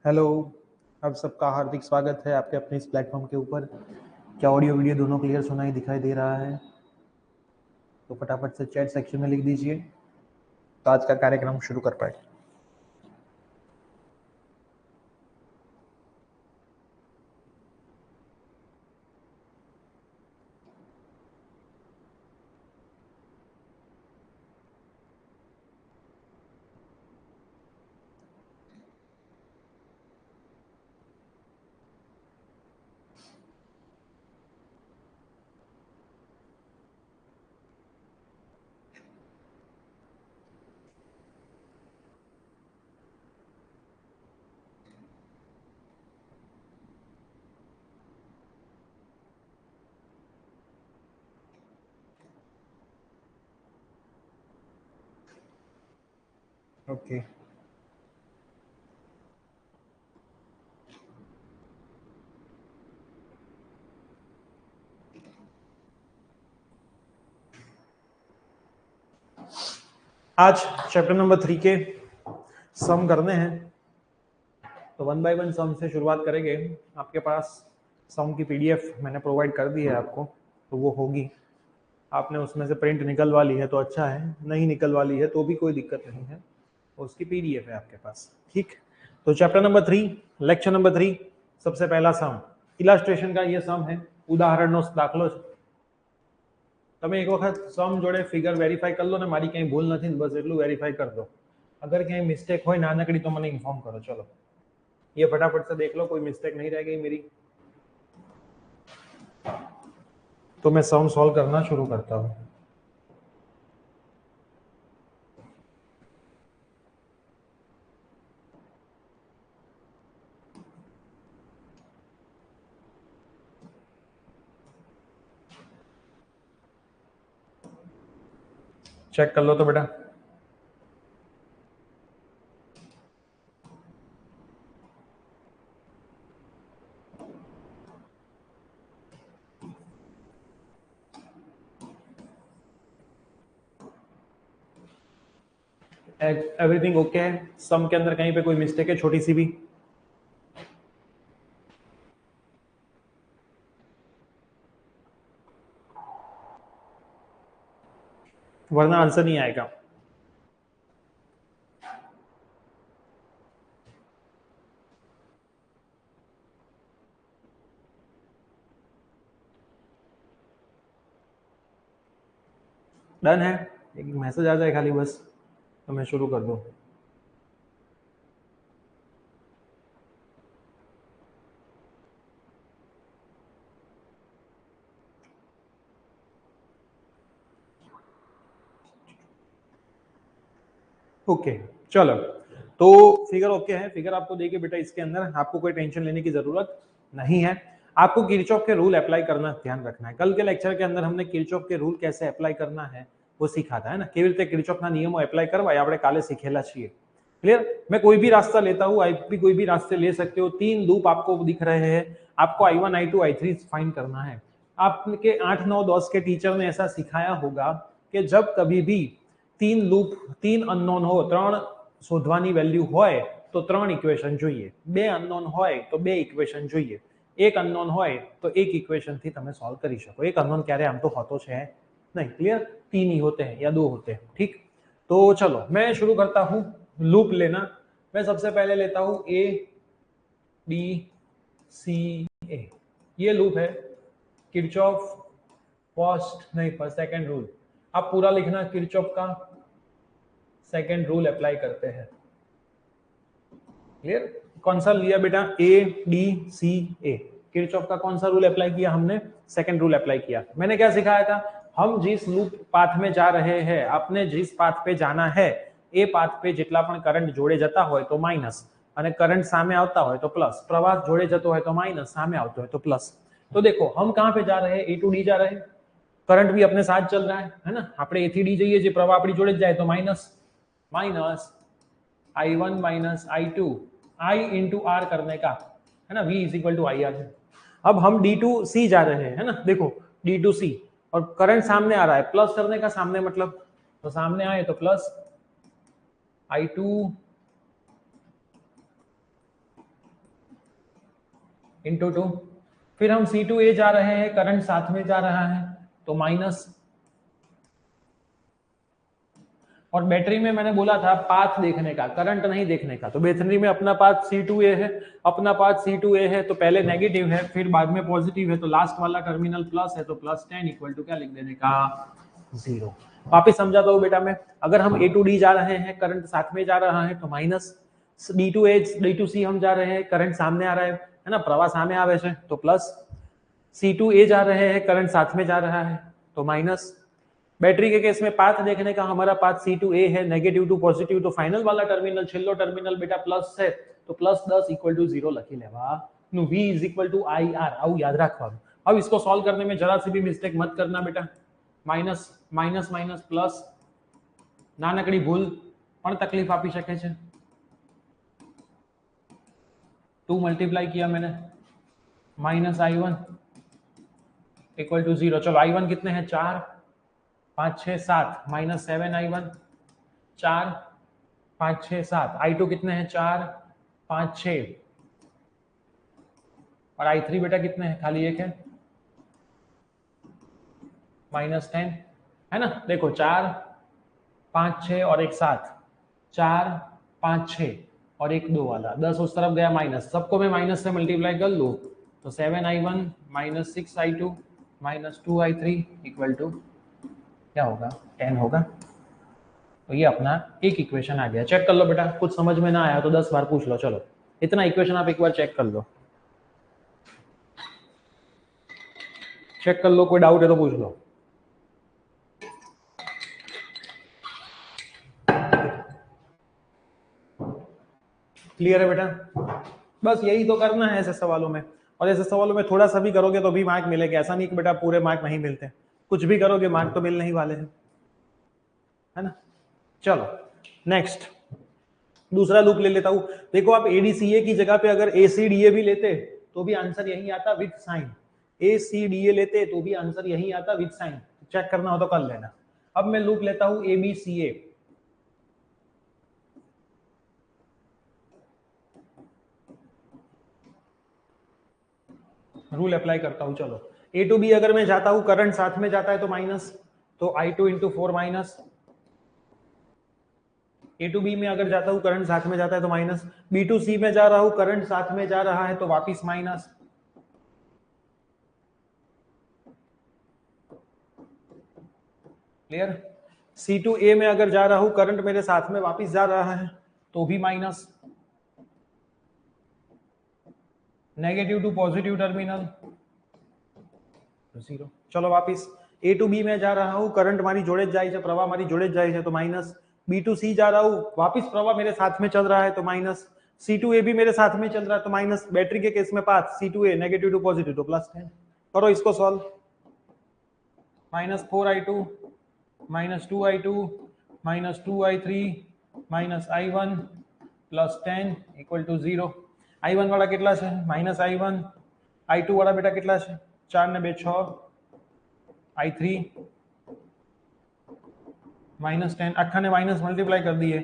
Hello, आप सबका हार्दिक स्वागत है आपके अपने इस प्लेटफॉर्म के ऊपर। क्या ऑडियो वीडियो दोनों क्लियर सुनाई दिखाई दे रहा है? तो फटाफट से चैट सेक्शन में लिख दीजिए तो आज का कार्यक्रम शुरू कर पाए। ओके, आज चैप्टर नंबर 3 के सम करने हैं। तो वन बाय वन सम से शुरुआत करेंगे। आपके पास सम की पीडीएफ मैंने प्रोवाइड कर दी है आपको, तो वो होगी। आपने उसमें से प्रिंट निकलवा ली है तो अच्छा है, नहीं निकलवा ली है तो भी कोई दिक्कत नहीं है, उसकी पीडीएफ है आपके पास। ठीक, तो चैप्टर नंबर 3, लेक्चर नंबर 3, सबसे पहला सम इलास्ट्रेशन का ये सम है, उदाहरणों दाखलो। તમે એક વખત સમ જોડે ફિગર વેરીફાઈ કરી લો ને, મારી ક્યાંય ભૂલ નથી ને બસ એટલું વેરીફાઈ કરી દો। अगर कहीं मिस्टेक हो नानकड़ी तो मैंने इन्फॉर्म करो। चलो ये फटाफट से देख लो, कोई मिस्टेक नहीं रह गई मेरी, तो मैं सम सॉल्व करना शुरू करता हूँ। चेक कर लो तो बेटा। एवरीथिंग ओके है? सम के अंदर कहीं पे कोई मिस्टेक है छोटी सी भी? वरना आंसर नहीं आएगा। डन है? एक मैसेज आ जाए खाली बस तो मैं शुरू कर दूं। ओके चलो, तो फिगर ओके है। फिगर आपको देखिए बेटा, इसके अंदर आपको कोई टेंशन लेने की जरूरत नहीं है। आपको किरचॉफ के रूल अप्लाई करना ध्यान रखना है। कल के लेक्चर के अंदर हमने किरचॉफ के रूल कैसे अप्लाई करना है वो सीखा था, है ना? केवी रीते किरचॉफना नियमों अप्लाई करवा આપણે કાલે શીખેલા છીએ। क्लियर? मैं कोई भी रास्ता लेता हूँ, आप भी कोई भी रास्ते ले सकते हो। 3 लूप आपको दिख रहे हैं, आपको I1 I2 I3 फाइंड करना है। आपके 8 9 10 के टीचर ने ऐसा सिखाया होगा कि जब कभी भी 3 लूप 3 अननोन हो, 3 શોધવાની વેલ્યુ હોય તો 3 ઇક્વેશન જોઈએ, 2 અનનોન હોય તો 2 ઇક્વેશન જોઈએ, એક અનનોન હોય તો એક ઇક્વેશન થી તમે સોલ્વ કરી શકો। એક અનનોન ક્યારે આમ તો હોતો છે नहीं। क्लियर? 3 ही होते हैं या 2 होते हैं। ठीक, तो चलो मैं शुरू करता हूं लूप लेना। मैं सबसे पहले लेता हूं ए बी सी ए, ये लूप है। किरचॉफ फर्स्ट नहीं पर सेकंड रूल आप पूरा लिखना। किरचॉफ का सेकंड रूल अप्लाई करते हैं। क्लियर? कौन सा लिया बेटा? A D C A. Kirchhoff का कौन सा रूल अप्लाई किया हमने? सेकंड रूल अप्लाई किया। मैंने क्या सिखाया था? हम जिस लूप पाथ में जा रहे हैं, आपने जिस पाथ पे जाना है ए पाथ पे જેટલા પણ કરંટ જોડે જતા હોય તો માઈનસ, અને કરंट सामने આવતા હોય तो प्लस, प्रवाह જોડે જતો હોય तो माइनस, सामने આવતો હોય तो प्लस। तो देखो हम कहां पे जा रहे हैं? ए टू डी जा रहे हैं। करंट भी अपने साथ चल रहा है ना? આપણે ए થી डी જઈએ, જે प्रवाह આપણી જોડે જાય तो minus minus I1 minus I2 I into R करने का, है ना? V is equal to I R. अब हम D2C जा रहे हैं, है ना? देखो D2C और करंट सामने आ रहा है, प्लस करने का सामने मतलब, तो सामने आए तो प्लस I2 इंटू 2, फिर हम C2A जा रहे हैं, करंट साथ में जा रहा है तो माइनस, और बैटरी में मैंने बोला था पाथ देखने का, करंट नहीं देखने का, तो बैटरी में अपना पाथ C2A है, अपना पाथ C2A है तो पहले नेगेटिव है फिर बाद में पॉजिटिव है, तो लास्ट वाला टर्मिनल प्लस है तो +10 इक्वल टू क्या लिख देने का 0। वापिस समझाता हूँ बेटा मैं, अगर हम A to D जा रहे हैं करंट साथ में जा रहा है तो माइनस, D to C हम जा रहे हैं करंट सामने आ रहा है ना, प्रवाह सामने आवे છે तो प्लस, C2A जा रहे हैं करंट साथ में जा रहा है तो माइनस, बैटरी के केस में पाथ देखने का हमारा पाथ C2A है, नेगेटिव टू पॉजिटिव, तो फाइनल वाला टर्मिनल छेल्लो टर्मिनल बेटा प्लस है तो +10 इक्वल टू 0 लखी लेवानुं, V is equal to IR, आવું યાદ રાખવાનું। अब इसको सॉल्व करने में जरा सी भी मिस्टेक मत करना बेटा, माइनस माइनस माइनस प्लस, नानकड़ी भूल पण तकलीफ आपी शके छे। 2 मल्टीप्लाई किया मैंने, -I1 इक्वल टू 0, चलो I1 कितने हैं 4, 5 6 7 -7I1, 4 5 6 7, I2 कितने हैं 4 5 6, और I3 बेटा कितने हैं, खाली एक है -10 है ना। देखो 4 5 6 और एक 7, 4 5 6 और एक 2 वाला 10 उस तरफ गया माइनस, सबको मैं माइनस से मल्टीप्लाई कर लूँ तो 7I1 -6I2 -2I3 equal to क्या होगा 10 होगा। तो ये अपना एक इक्वेशन आ गया, चेक कर लो बेटा, कुछ समझ में ना आया तो 10 बार पूछ लो, चलो इतना इक्वेशन आप एक बार चेक कर लो, चेक कर लो, कोई डाउट है तो पूछ लो। क्लियर है बेटा, बस यही तो करना है ऐसे सवालों में, और ऐसे सवालों में थोड़ा सा भी करोगे तो भी मार्क मिलेगा, ऐसा नहीं कि बेटा पूरे मार्क नहीं मिलते, कुछ भी करोगे मार्क तो मिलने ही वाले हैं, है ना। चलो नेक्स्ट दूसरा लूप ले लेता हूं, देखो आप ADCA की जगह पे अगर ACDA भी लेते तो भी आंसर यही आता विद साइन, ACDA लेते तो भी आंसर यही आता विद साइन, चेक करना हो तो कर लेना। अब मैं लूप लेता हूं ABCA, रूल अप्लाई करता हूं, चलो A to B अगर मैं जाता हूं करंट साथ में जाता है तो माइनस, तो I2 into 4 minus, A to B में अगर जाता हूं करंट साथ में जाता है तो माइनस, B to C में जा रहा हूं करंट साथ में जा रहा है तो वापिस minus, clear. C to A में अगर जा रहा हूं करंट मेरे साथ में वापिस जा रहा है तो भी minus, negative to positive terminal 0, चलो वापिस A to B में जा रहा हूं करंट मारी जोड़े जाए छे, प्रवाह मारी जोड़े जाए छे तो माइनस, B to C जा रहा हूं वापिस प्रवाह मेरे साथ में चल रहा है तो माइनस, C to A भी मेरे साथ में चल रहा है तो माइनस, बैटरी के केस में path C to A negative to positive तो +10, करो इसको solve, -4I2 -2I2 -2I3 -I1 +10 equal to 0। I1 वाला કેટલા છે -I1, I2 वाला बेटा કેટલા છે 4 ને 2 6, I3 -10, अखा ने माइनस मल्टीप्लाई कर दिए,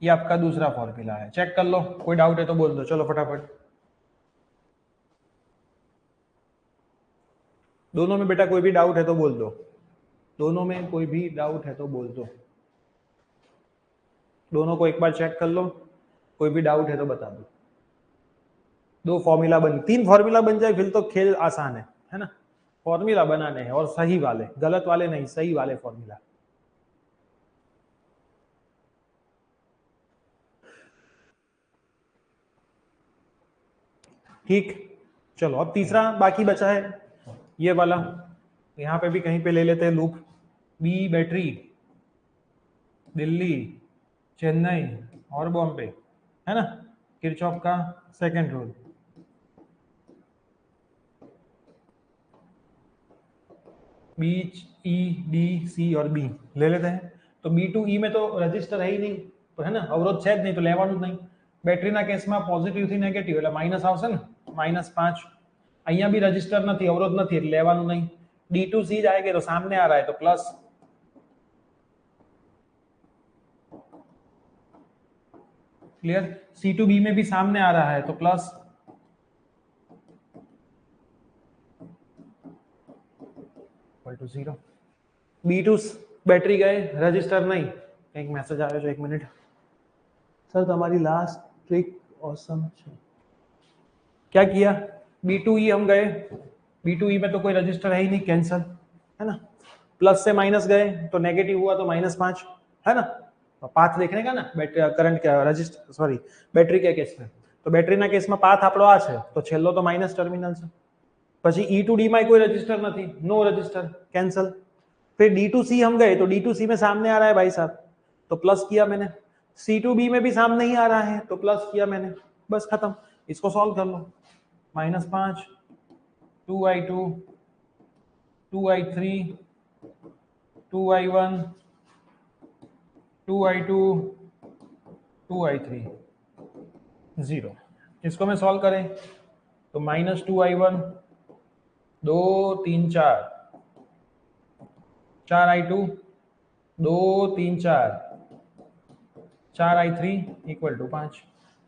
ये आपका दूसरा फॉर्मूला है, चेक कर लो, कोई डाउट है तो बोल दो, चलो फटाफट। दोनों में बेटा कोई भी डाउट है तो बोल दो, दोनों में कोई भी डाउट है तो बोल दो, दोनों को एक बार चेक कर लो, कोई भी डाउट है तो बता दो। 2 फॉर्मूला बन, 3 फॉर्मूला बन जाए फिर तो खेल आसान है ना, फॉर्मूला बनाने हैं और सही वाले, गलत वाले नहीं, सही वाले फॉर्मूला। ठीक, चलो अब तीसरा बाकी बचा है ये वाला, यहाँ पे भी कहीं पे ले लेते हैं loop, B battery Delhi Chennai और बॉम्बे, है ना, किरचॉफ का second rule, B E D C और बी ले लेते हैं। तो बी टू ई में तो रजिस्टर है ही नहीं, तो है ना अवरोध है नहीं तो लेवानुं नहीं, બેટરીના કેસમાં પોઝિટિવ થી નેગેટિવ એટલે માઇનસ આવશે ને -5, અહીંયા भी रजिस्टर નથી, अवरोध નથી એટલે લેવાનું નહીં, D2C जाएगा तो सामने आ रहा है तो plus, clear. C to B में भी सामने आ रहा है तो plus, equal to 0। B to battery गए, रजिस्टर नहीं। एक मैसेज आ रहा है, 1 मिनट सर, तुम्हारी लास्ट ट्रिक ऑसम। क्या किया, B2E हम गए, B2E में तो कोई रजिस्टर है ही नहीं, कैंसल है ना। प्लस से माइनस गए तो नेगेटिव हुआ तो -5 है ना। तो पाथ देखने का ना, करंट क्या रजिस्टर, सॉरी बैटरी के केस में, तो बैटरी ना केस में पाथ આપણો આ છે તો છેલ્લો તો માઇનસ ટર્મિનલ છે। પછી E2D में कोई रजिस्टर नहीं, नो रजिस्टर, कैंसल। फिर D2C हम गए तो D2C में सामने आ रहा है भाई साहब, तो प्लस किया मैंने। C2B में भी सामने ही आ रहा है तो प्लस किया मैंने, बस खत्म। इसको सॉल्व कर लो, -5, 2i2, 2i3, 2i1, 2i2, 2i3, 0। इसको मैं सॉल्व करें तो -2i1, 2 3 4, 4i2, 2 3 4, 4i3 equal to 5।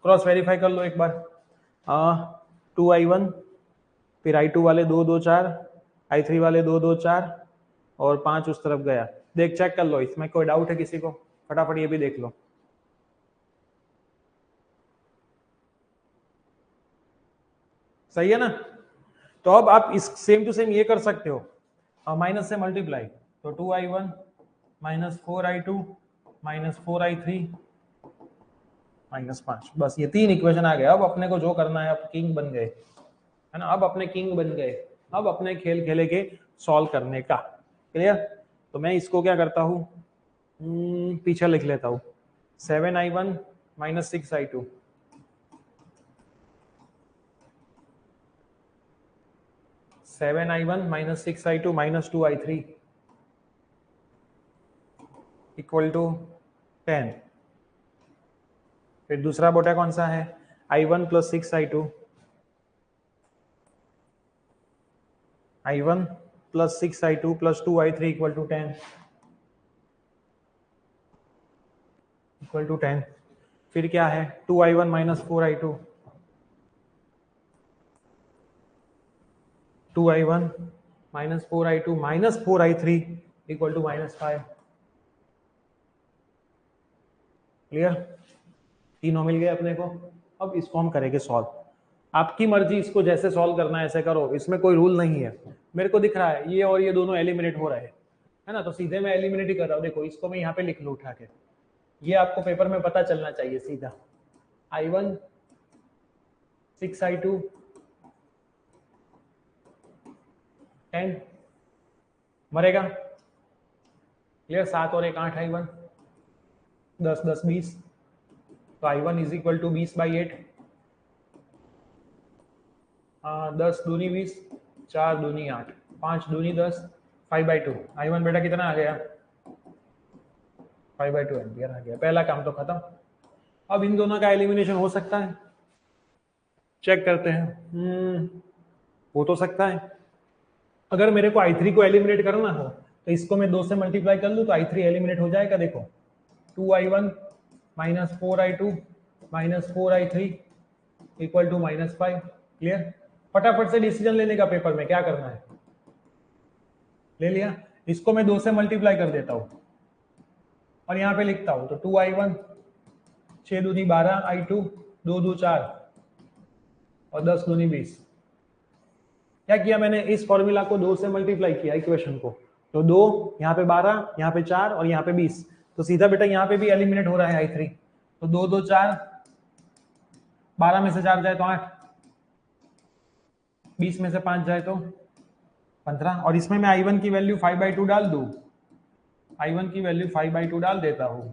Cross verify कर लो एक बार। 2i1, फिर i2 वाले 2 2 4, i3 वाले 2 2 4 और 5 उस तरफ गया। देख चेक कर लो, इसमें कोई डाउट है किसी को, फटाफट ये भी देख लो। सही है ना। तो अब आप इस सेम टू सेम ये कर सकते हो, माइनस से मल्टीप्लाई, तो 2i1 -4i2 -4i3 -5, बस ये 3 इक्वेशन आ गए। अब अपने को जो करना है, अब किंग बन गए है ना, अब अपने किंग बन गए। अब अपने खेल खेले के सॉल्व करने का, क्लियर। तो मैं इसको क्या करता हूँ, पीछे लिख लेता हूँ, 7i1 -6i2, 7i1 -6i2 -2i3 equal to 10। फिर दूसरा बोटा कौन सा है, i1 + 6i2, i1 + 6i2 + 2i3 equal to 10, equal to 10। फिर क्या है, 2i1 -4i2, 2i1 -4i2 -4i3 equal to -5। Clear, तीनों मिल गए अपने को। अब इसको हम करेंगे सॉल्व। आपकी मर्जी, इसको जैसे सॉल्व करना है ऐसे करो, इसमें कोई रूल नहीं है। मेरे को दिख रहा है ये और ये दोनों एलिमिनेट हो रहे हैं, है ना, तो सीधे मैं एलिमिनेट ही कर रहा हूँ। देखो इसको मैं यहाँ पे लिख लूँ उठा के, ये आपको पेपर में पता चलना चाहिए सीधा। i1 6i2 10 मरेगा, क्लियर। 7 और 1 8 i1, 10 10 20, तो i1 = 20/8, 10 दूनी 20, 4 दूनी 8, 5 दूनी 10, 5/2। i1 बेटा कितना आ गया, 5/2 एम्पियर आ गया। पहला काम तो खत्म। अब इन दोनों का एलिमिनेशन हो सकता है, चेक करते हैं। हो तो सकता है। अगर मेरे को i3 को एलिमिनेट करना हो तो इसको मैं 2 से मल्टीप्लाई कर लूँ तो i3 एलिमिनेट हो जाएगा। देखो 2i1 -4i2 -4i3 equal to -5। Clear, फटाफट से डिसीजन लेने का पेपर में, क्या करना है, ले लिया। इसको मैं 2 से मल्टीप्लाई कर देता हूँ और यहाँ पे लिखता हूँ, तो 2i1 6 दूनी 12, i2 2 2 4 और 10 दूनी 20। क्या किया मैंने, इस फॉर्मूला को 2 से मल्टीप्लाई किया इक्वेशन को, तो 2 यहाँ पे 12, यहाँ पे 4 और यहाँ पे 20, तो सीधा बेटा यहाँ पे भी एलिमिनेट हो रहा है i3। तो 2 2 4, 12 में से 4 जाए तो 8, 20 में से 5 जाए तो 15, और इसमें मैं i1 की वैल्यू 5/2 डाल दूं, i1 की वैल्यू 5/2 डाल देता हूं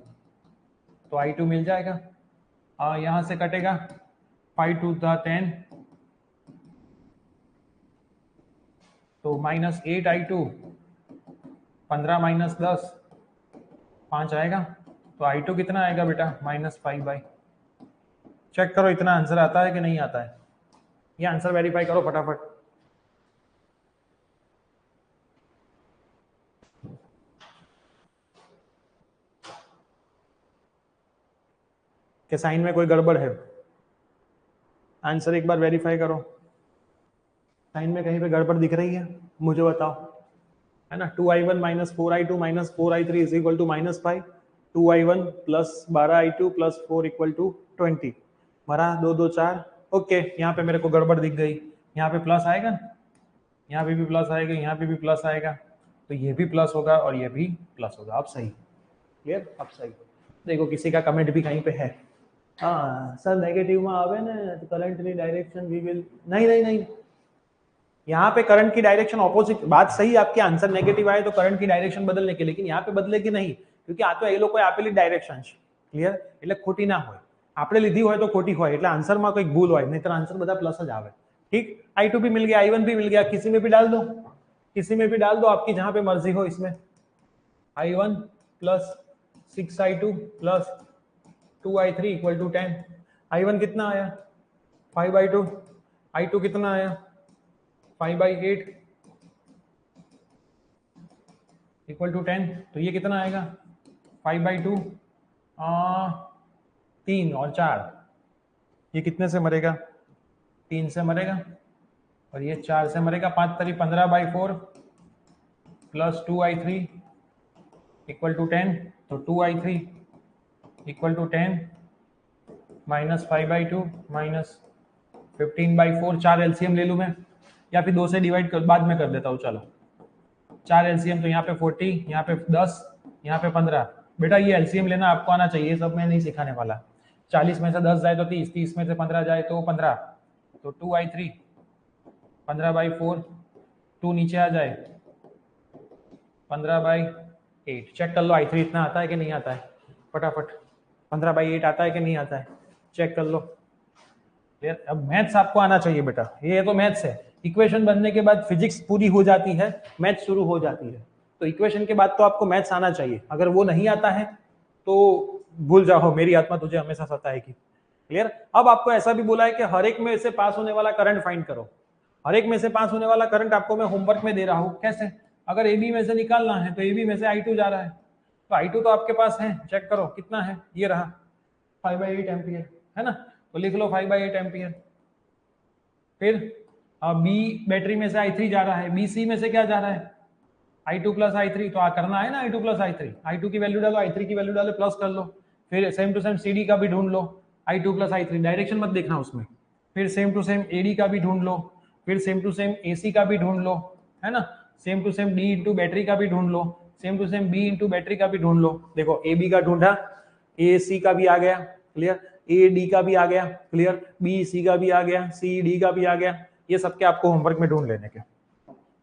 तो i2 मिल जाएगा। यहां से कटेगा 5 2 10, तो -8i2, 15 -10 5 आएगा, तो i2 कितना आएगा बेटा, -5/। चेक करो इतना आंसर आता है कि नहीं आता है, ये आंसर वेरीफाई करो फटाफट। कि साइन में कोई गड़बड़ है? आंसर एक बार वेरीफाई करो, साइन में कहीं पे गड़बड़ दिख रही है? मुझे बताओ, है ना। 2i1 minus 4i2 minus 4i3 is equal to -5, 2i1 plus 12i2 plus 4 equal to 20, 12 2 2 4। Okay, यहाँ पे मेरे को गड़बड़ दिख गई, यहाँ पे प्लस आएगा ना, यहाँ पे भी प्लस आएगा, यहाँ पे भी प्लस आएगा, तो ये भी प्लस होगा और ये भी प्लस होगा। अब सही, क्लियर, अब सही। देखो किसी का कमेंट भी कहीं पे है, हाँ सर नेगेटिव में आवे ना तो करंट नी डायरेक्शन वी विल, नहीं नहीं नहीं, यहाँ पे करंट की डायरेक्शन ऑपोजिट, बात सही आपकी, आंसर नेगेटिव आए तो करंट की डायरेक्शन बदलने की, लेकिन यहाँ पे बदलेगी नहीं, क्योंकि आ तो એ લોકોએ આપેલી ડાયરેક્શન છે, ક્લિયર, એટલે ખોટી ના હોય, આપણે લીધી હોય તો ખોટી હોય, એટલે આન્સરમાં કંઈક ભૂલ હોય, નહીતર આન્સર બધા પ્લસ જ આવે। ठीक, i2 भी मिल गया, i1 भी मिल गया, किसी में भी डाल दो, किसी में भी डाल दो, आपकी जहां पे मर्जी हो। इसमें i1 plus 6i2 plus 2i3 equal to 10, i1 कितना आया 5/2, i2 कितना आया 5/8 इक्वल टू 10, तो ये कितना आएगा 5/2, 3 और 4, ये कितने से मरेगा 3 से मरेगा, और ये 4 से मरेगा, 5 3 15/4 प्लस 2i3 इक्वल टू 10, तो 2i3 equal to 10 minus 5/2 minus 15/4, 4 LCM ले लूँ मैं, या फिर 2 से डिवाइड कर बाद में कर देता हूँ, चलो 4 एलसीएम, तो यहाँ पे 40, यहाँ पे 10, यहाँ पे 15। बेटा ये एलसीएम लेना आपको आना चाहिए, सब मैं नहीं सिखाने वाला। 40 में से 10 जाए तो 30, 30 में से 15 जाए तो 15, तो 2i3 15/4, 2 नीचे आ जाए 15/8, चेक कर लो i3 इतना आता है कि नहीं आता है, फटाफट 15/8 आता है कि नहीं आता है, चेक कर लो। अब मैथ्स आपको आना चाहिए बेटा, ये तो मैथ्स है, इक्वेशन बनने के बाद फिजिक्स पूरी हो जाती है, मैथ्स शुरू हो जाती है, तो इक्वेशन के बाद तो आपको मैथ्स आना चाहिए, अगर वो नहीं आता है तो भूल जाओ, मेरी आत्मा तुझे हमेशा सताएगी, क्लियर। अब आपको ऐसा भी बोला है कि हर एक में से पास होने वाला करंट फाइंड करो, हर एक में से पास होने वाला करंट आपको मैं होमवर्क में दे रहा हूं, कैसे, अगर ए बी में से निकालना है तो ए बी में से i2 जा रहा है, तो i2 तो आपके पास है, चेक करो कितना है, ये रहा 5/8 एम्पियर, है ना, तो लिख लो 5/8 एम्पियर। फिर बी बैटरी में से i3 जा रहा है, बी सी में से क्या जा रहा है i2 प्लस i3, तो करना है ना i2 प्लस i3, i2 की वैल्यू डालो, i3 की वैल्यू डालो, प्लस कर लो, फिर सेम टू सेम cd का भी ढूंढ लो, i2 प्लस i3, डायरेक्शन मत देखना उसमें, फिर सेम टू सेम एडी का भी ढूंढ लो, फिर सेम टू सेम एसी का भी ढूंढ लो, है ना, same to same D into battery का भी ढूंढ लो, same to same B into battery का भी ढूंढ लो। देखो ए बी का ढूंढा, ए सी का भी आ गया, क्लियर, ए डी का भी आ गया, क्लियर, बी सी का भी आ गया, सी डी का भी आ गया, ये सबके आपको होमवर्क में ढूंढ लेने के,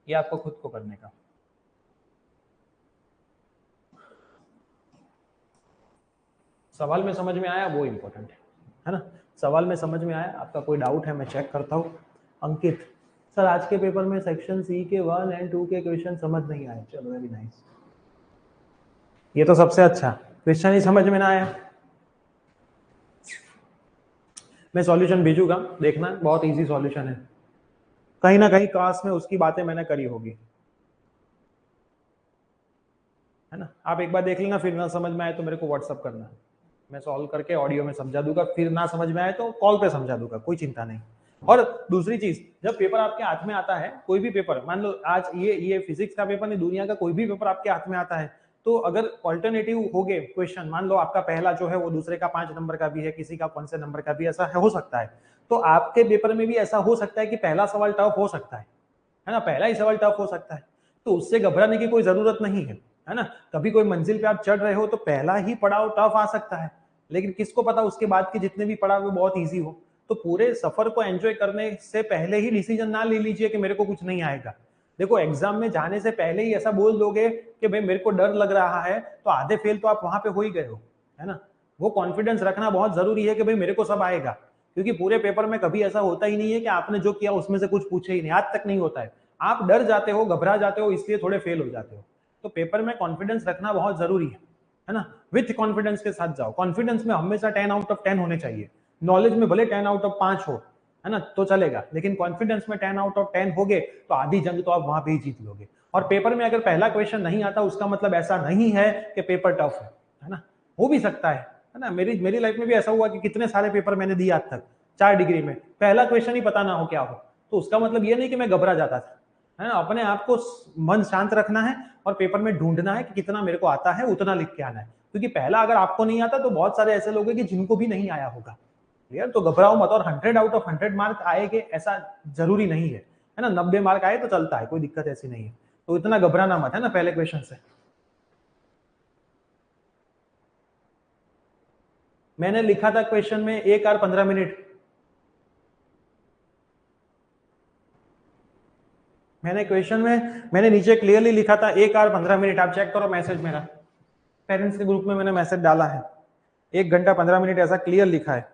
ये आपको खुद को करने का। सवाल में समझ में आया, वो इंपॉर्टेंट है ना, सवाल में समझ में आया, आपका कोई डाउट है मैं चेक करता हूँ। अंकित सर आज के पेपर में सेक्शन सी के 1 और 2 के क्वेश्चन समझ नहीं आए, चलो वेरी नाइस, ये तो सबसे अच्छा, क्वेश्चन ही समझ में ना आया, मैं सॉल्यूशन भेजूंगा, देखना बहुत इजी सॉल्यूशन है, कहीं ना कहीं क्लास में उसकी बातें मैंने करी होगी, है ना, आप एक बार देख लेना, फिर ना समझ में आए तो मेरे को व्हाट्सअप करना, मैं सॉल्व करके ऑडियो में समझा दूंगा, फिर ना समझ में आए तो कॉल पे समझा दूंगा, कोई चिंता नहीं। और दूसरी चीज, जब पेपर आपके हाथ में आता है, कोई भी पेपर, मान लो आज ये फिजिक्स का पेपर नहीं, दुनिया का कोई भी पेपर आपके हाथ में आता है, तो अगर ऑल्टरनेटिव हो गए क्वेश्चन, मान लो आपका पहला जो है वो दूसरे का 5 नंबर का भी है, किसी का 5 नंबर का भी, ऐसा हो सकता है, तो आपके पेपर में भी ऐसा हो सकता है कि पहला सवाल टफ हो सकता है ना, पहला ही सवाल टफ हो सकता है, तो उससे घबराने की कोई जरूरत नहीं है ना, कभी कोई मंजिल पे आप चढ़ रहे हो तो पहला ही पड़ाव टफ आ सकता है, लेकिन किसको पता उसके बाद के जितने भी पड़ाव वो बहुत इजी हो, तो पूरे सफर को एंजॉय करने से पहले ही डिसीजन ना ले लीजिए कि मेरे को कुछ नहीं आएगा। देखो एग्जाम में जाने से पहले ही ऐसा बोल दोगे कि भाई मेरे को डर लग रहा है, तो आधे फेल तो आप वहां पे हो ही गए हो, है ना, वो कॉन्फिडेंस रखना बहुत जरूरी है कि भाई मेरे को सब आएगा, क्योंकि पूरे पेपर में कभी ऐसा होता ही नहीं है कि आपने जो किया उसमें से कुछ पूछे ही नहीं, आज तक नहीं होता है, आप डर जाते हो, घबरा जाते हो, इसलिए थोड़े फेल हो जाते हो, तो पेपर में कॉन्फिडेंस रखना बहुत जरूरी है ना, विथ कॉन्फिडेंस के साथ जाओ, कॉन्फिडेंस में हमेशा 10 आउट ऑफ 10 होने चाहिए, नॉलेज में भले 10 आउट ऑफ 5 हो, है ना, तो चलेगा, लेकिन कॉन्फिडेंस में 10 आउट ऑफ 10 हो गए तो आधी जंग तो आप वहां पे ही जीत लोगे। और पेपर में अगर पहला क्वेश्चन नहीं आता उसका मतलब ऐसा नहीं है कि पेपर टफ है ना, हो भी सकता है, है ना। मेरी लाइफ में भी ऐसा हुआ कि कितने सारे पेपर मैंने दिए आज तक 4 डिग्री में, पहला क्वेश्चन ही पता ना हो क्या हो, तो उसका मतलब ये नहीं कि मैं घबरा जाता था, है ना। अपने आप को मन शांत रखना है और पेपर में ढूंढना है कि कितना मेरे को आता है, उतना लिख के आना है, क्योंकि पहला अगर आपको नहीं आता तो बहुत सारे ऐसे लोग हैं कि जिनको भी नहीं आया होगा, क्लियर। तो घबराओ मत, और 100 आउट ऑफ 100 मार्क आएंगे ऐसा जरूरी नहीं है, है ना। 90 मार्क आए तो चलता है, कोई दिक्कत ऐसी नहीं है, तो इतना घबराना मत, है ना, पहले क्वेश्चन से। मैंने लिखा था क्वेश्चन में 1 आवर 15 मिनट, मैंने क्वेश्चन में मैंने नीचे क्लियरली लिखा था 1 आवर 15 मिनट। आप चेक करो मैसेज, मेरा पेरेंट्स के ग्रुप में मैंने मैसेज डाला है, 1 घंटा 15 मिनट ऐसा क्लियर लिखा है।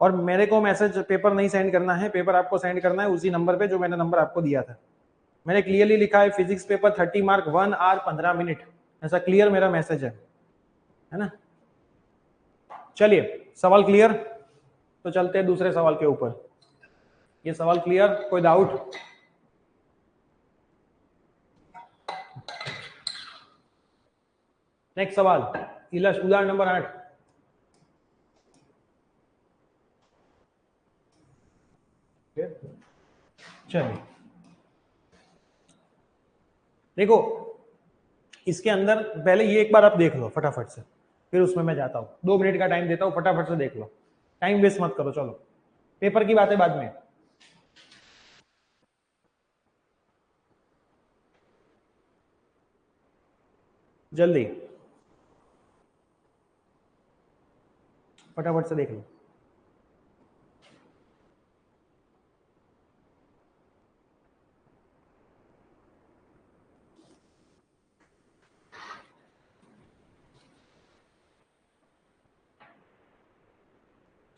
और मेरे को मैसेज पेपर नहीं सेंड करना है, पेपर आपको सेंड करना है उसी नंबर पे जो मैंने नंबर आपको दिया था। मैंने क्लियरली लिखा है physics paper 30 mark 1 hour 15 minute, ऐसा क्लियर मेरा मैसेज है ना। चलिए सवाल क्लियर, तो चलते हैं दूसरे सवाल के ऊपर। ये सवाल क्लियर, कोई डाउट? नेक्स्ट सवाल, उदाहरण नंबर 8। चलिए देखो, इसके अंदर पहले ये एक बार आप देख लो फटाफट से, फिर उसमें मैं जाता हूं। 2 मिनट का टाइम देता हूं, फटाफट से देख लो, टाइम वेस्ट मत करो। चलो पेपर की बातें बाद में, जल्दी फटाफट से देख लो।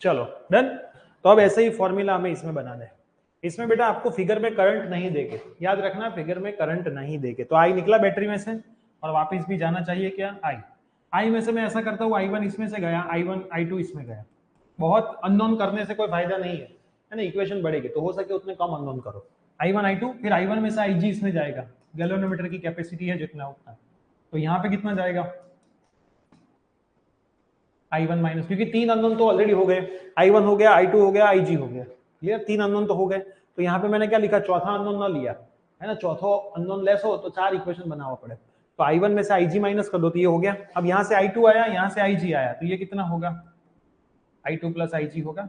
चलो डन। तो अब ऐसे ही फॉर्मूला हमें इसमें बनाना है। इसमें बेटा आपको फिगर में करंट नहीं देके, याद रखना फिगर में करंट नहीं देके। तो आई निकला बैटरी में से और वापस भी जाना चाहिए क्या, आई में से मैं ऐसा करता हूँ, I1 इसमें से गया, I1 I2 इसमें गया। बहुत अननोन करने से कोई फायदा नहीं है ना, इक्वेशन बढ़ेगी, तो हो सके उतने कम अननोन करो। I1 I2, फिर I1 में से IG इसमें जाएगा, गैल्वेनोमीटर की कैपेसिटी है जितना उतना, तो यहाँ पे कितना जाएगा I1 माइनस, क्योंकि 3 अननोन तो ऑलरेडी हो गए, I1 हो गया, I2 हो गया, IG हो गया, क्लियर। 3 अननोन तो हो गए, तो यहाँ पे मैंने क्या लिखा, चौथा अननोन ना लिया, है ना। चौथा अननोन लेस हो तो 4 इक्वेशन बनाना पड़े, तो I1 में से IG माइनस कर दो तो ये हो गया। अब यहाँ से I2 आया, यहाँ से IG आया, तो ये कितना होगा, I2 प्लस IG होगा,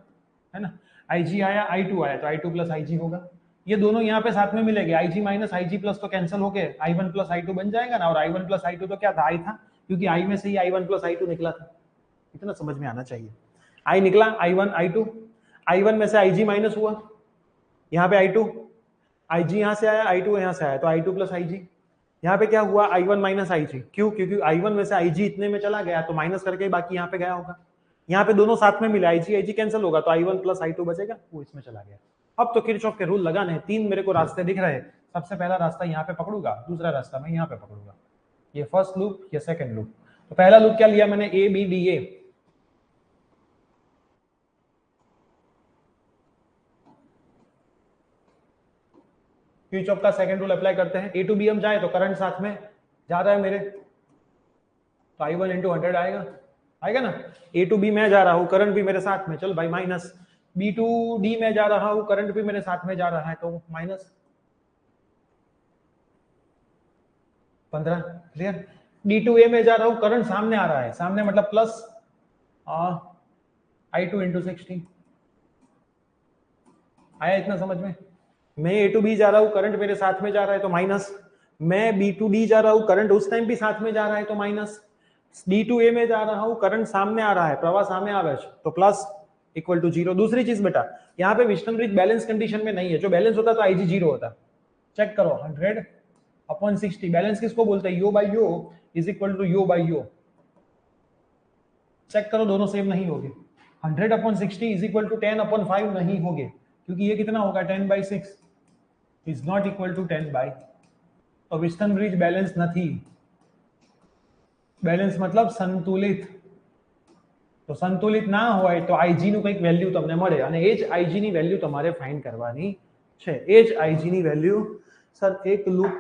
है ना। IG आया, I2 आया, तो I2 प्लस IG होगा। ये दोनों यहाँ पे साथ में मिलेंगे, IG माइनस IG प्लस तो कैंसिल हो गए, I1 प्लस I2 बन जाएगा ना। और I1 प्लस I2 तो क्या था, I था, क्योंकि I में से ही I1 प्लस I2 निकला था। इतना समझ में आना चाहिए। I निकला, I1 I2, I1 में से IG माइनस हुआ, यहाँ पे I2, IG यहाँ से आया, I2 यहाँ से आया, तो I2 प्लस IG। यहाँ पे क्या हुआ, I1 माइनस IG, क्यों, क्योंकि I1 में से IG इतने में चला गया, तो माइनस करके बाकी यहाँ पे गया होगा। यहाँ पे दोनों साथ में मिला, IG कैंसिल होगा, तो I1 प्लस I2 बचेगा, वो इसमें चला गया। अब तो किरचॉफ के रूल लगाने हैं। 3 मेरे को रास्ते दिख रहे हैं, सबसे पहला रास्ता यहाँ पे पकड़ूंगा, दूसरा रास्ता मैं यहाँ पे पकड़ूंगा, ये फर्स्ट लूप, ये सेकंड लूप। तो पहला लूप क्या लिया मैंने, ABDA, किरचॉफ का सेकंड रूल अप्लाई करते हैं। A to B हम जाए तो करंट साथ में जा रहा है मेरे, तो I1 इंटू 100 आएगा ना। A to B मैं जा रहा हूँ, करंट भी मेरे साथ में, चल भाई माइनस। B to D में जा रहा हूँ, करंट भी मेरे साथ में जा रहा है, तो minus 15, clear. D to A में जा रहा हूँ, करंट सामने आ रहा है, सामने मतलब प्लस I2 इंटू 60। आया इतना समझ में। मैं A to B जा रहा हूँ, करंट मेरे साथ में जा रहा है, तो माइनस। मैं B to D जा रहा हूँ, करंट उस टाइम भी साथ में जा रहा है, तो माइनस। D to A में जा रहा हूँ, करंट सामने आ रहा है, प्रवाह सामने आ रहा है, तो प्लस इक्वल टू 0। दूसरी चीज बेटा, यहाँ पे विस्टन ब्रिज बैलेंस कंडीशन में नहीं है, जो बैलेंस होता तो IG 0 होता। चेक करो, 100 अपॉन 60, बैलेंस किसको बोलते हैं, Y by Y is equal to Y by Y. Check करो, दोनों सेम नहीं होंगे। 100 upon 60 is equal to 10 upon 5 नहीं होंगे, क्योंकि ये कितना होगा, 10/6 इज नॉट इक्वल टू 10/। तो विस्टन ब्रिज बैलेंस नहीं, બેલેન્સ मतलब સંતુલિત। તો સંતુલિત ના હોય તો IG નું કંઈક વેલ્યુ તમને મળે, અને એ જ IG ની વેલ્યુ તમારે ફાઇન્ડ કરવાની છે। એ જ IG ની વેલ્યુ, સર એક લૂપ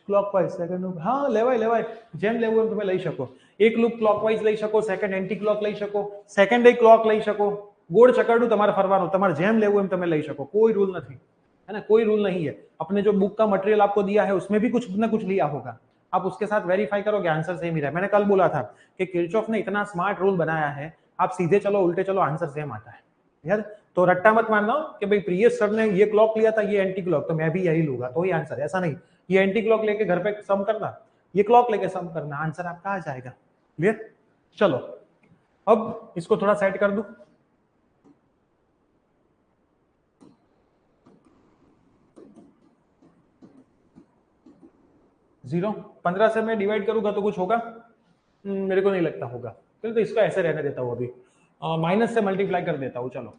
ક્લોકવાઇઝ સેકન્ડ લૂપ હા લેવાય જેમ લેવું એમ તમે લઈ શકો એક લૂપ ક્લોકવાઇઝ લઈ શકો સેકન્ડ એન્ટી ક્લોક લઈ શકો સેકન્ડ એક ક્લોક લઈ શકો गोल चकरडू तुम्हारे फरवानो तुम्हारे जेम लेवो एम તમે લઈ શકો कोई रूल नहीं है ना कोई रूल नहीं है अपने जो बुक का मटेरियल आपको दिया है उसमें भी कुछ ना कुछ लिया होगा आप उसके साथ वेरीफाई करोगे आंसर सेम ही रहा मैंने कल बोला था कि किरचॉफ ने इतना स्मार्ट रूल बनाया है आप सीधे चलो उल्टे चलो आंसर सेम आता है यार तो रट्टा मत मानना कि भाई प्रियस सर ने ये क्लॉक लिया था ये एंटी क्लॉक तो मैं भी यही लूंगा तो ही आंसर ऐसा नहीं ये एंटी क्लॉक लेके घर पे सम करना ये क्लॉक लेके सम करना आंसर आपका आ जाएगा क्लियर चलो अब इसको थोड़ा सेट कर दूं 15 से मैं डिवाइड करूंगा तो कुछ होगा मेरे को नहीं लगता होगा तो इसको ऐसे रहने देता हूं अभी माइनस से मल्टीप्लाई कर देता हूं चलो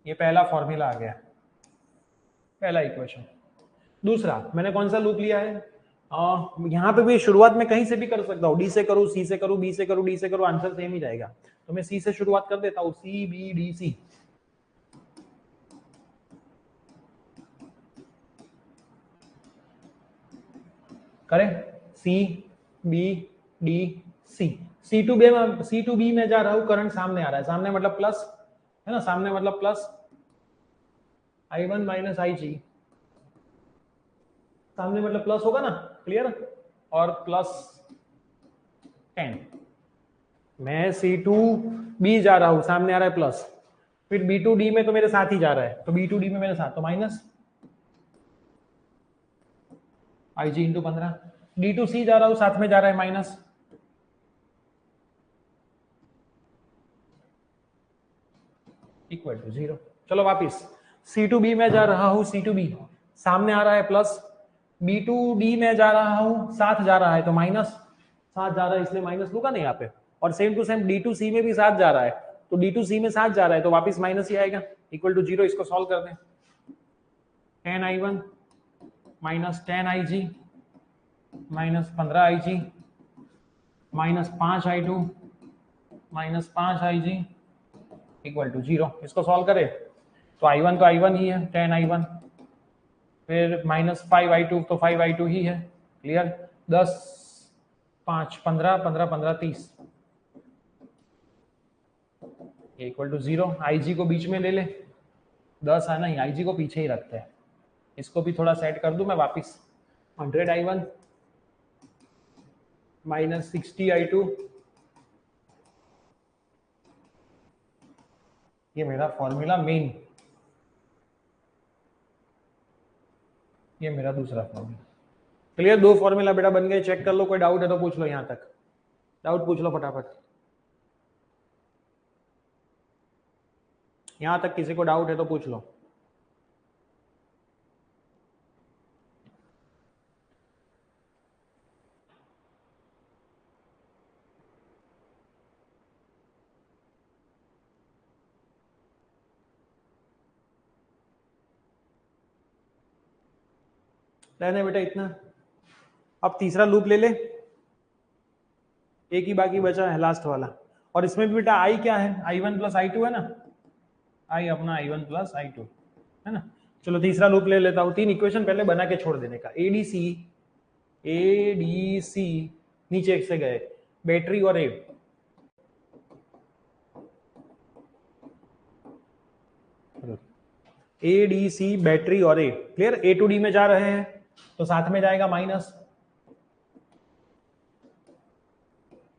ये पहला फॉर्मूला आ गया पहला इक्वेशन दूसरा मैंने कौन सा लूप लिया है यहाँ पे भी शुरुआत में कहीं से भी कर सकता हूँ डी से करूँ सी से करूँ बी से करूँ डी से करूँ आंसर सेम ही जाएगा तो मैं सी से शुरुआत कर देता हूँ सी बी डी सी करें C B D C C to B में जा रहा हूँ करंट सामने आ रहा है सामने मतलब प्लस है ना सामने मतलब प्लस I1 माइनस IG सामने मतलब प्लस होगा ना क्लियर और प्लस 10 मैं C2B जा रहा हूं सामने आ रहा है प्लस फिर B2D में तो मेरे साथ ही जा रहा है तो B2D में मेरे साथ तो माइनस IG इंटू 15 D2C जा रहा हूं साथ में जा रहा है माइनस इक्वल टू 0 चलो वापिस C2B में जा रहा हूं C2B सामने आ रहा है प्लस B2D में जा रहा हूं साथ जा रहा है तो माइनस साथ जा रहा है इसलिए माइनस लूंगा नहीं यहाँ पे और सेम टू सेम D2C में भी साथ जा रहा है तो D2C में साथ जा रहा है तो वापस माइनस ही आएगा इक्वल टू 0 इसको सॉल्व कर दें 10I1 minus 10IG minus 15IG minus 5I2 minus 5IG equal to 0 इसको सॉल्व करें तो I1 ही है 10I1 फिर माइनस 5I2 तो 5I2 ही है क्लियर 10 5 15 15 15 30 इक्वल टू 0 IG को बीच में ले ले 10 है नहीं IG को पीछे ही रखते हैं इसको भी थोड़ा सेट कर दूं मैं वापिस 100I1 माइनस 60I2 ये मेरा फॉर्मूला मेन ये मेरा दूसरा फॉर्मूला क्लियर 2 फॉर्मूला बेटा बन गए चेक कर लो कोई डाउट है तो पूछ लो यहां तक डाउट पूछ लो फटाफट यहां तक किसी को डाउट है तो पूछ लो रहने बेटा इतना अब तीसरा लूप ले ले एक ही बाकी बचा है लास्ट वाला और इसमें भी बेटा आई क्या है I1 प्लस I2 है ना आई अपना I1 प्लस I2 है ना चलो तीसरा लूप ले लेता हूं 3 इक्वेशन पहले बना के छोड़ देने का ADC नीचे एक से गए बैटरी और ADC बैटरी और क्लियर A टू D में जा रहे हैं तो साथ में जाएगा माइनस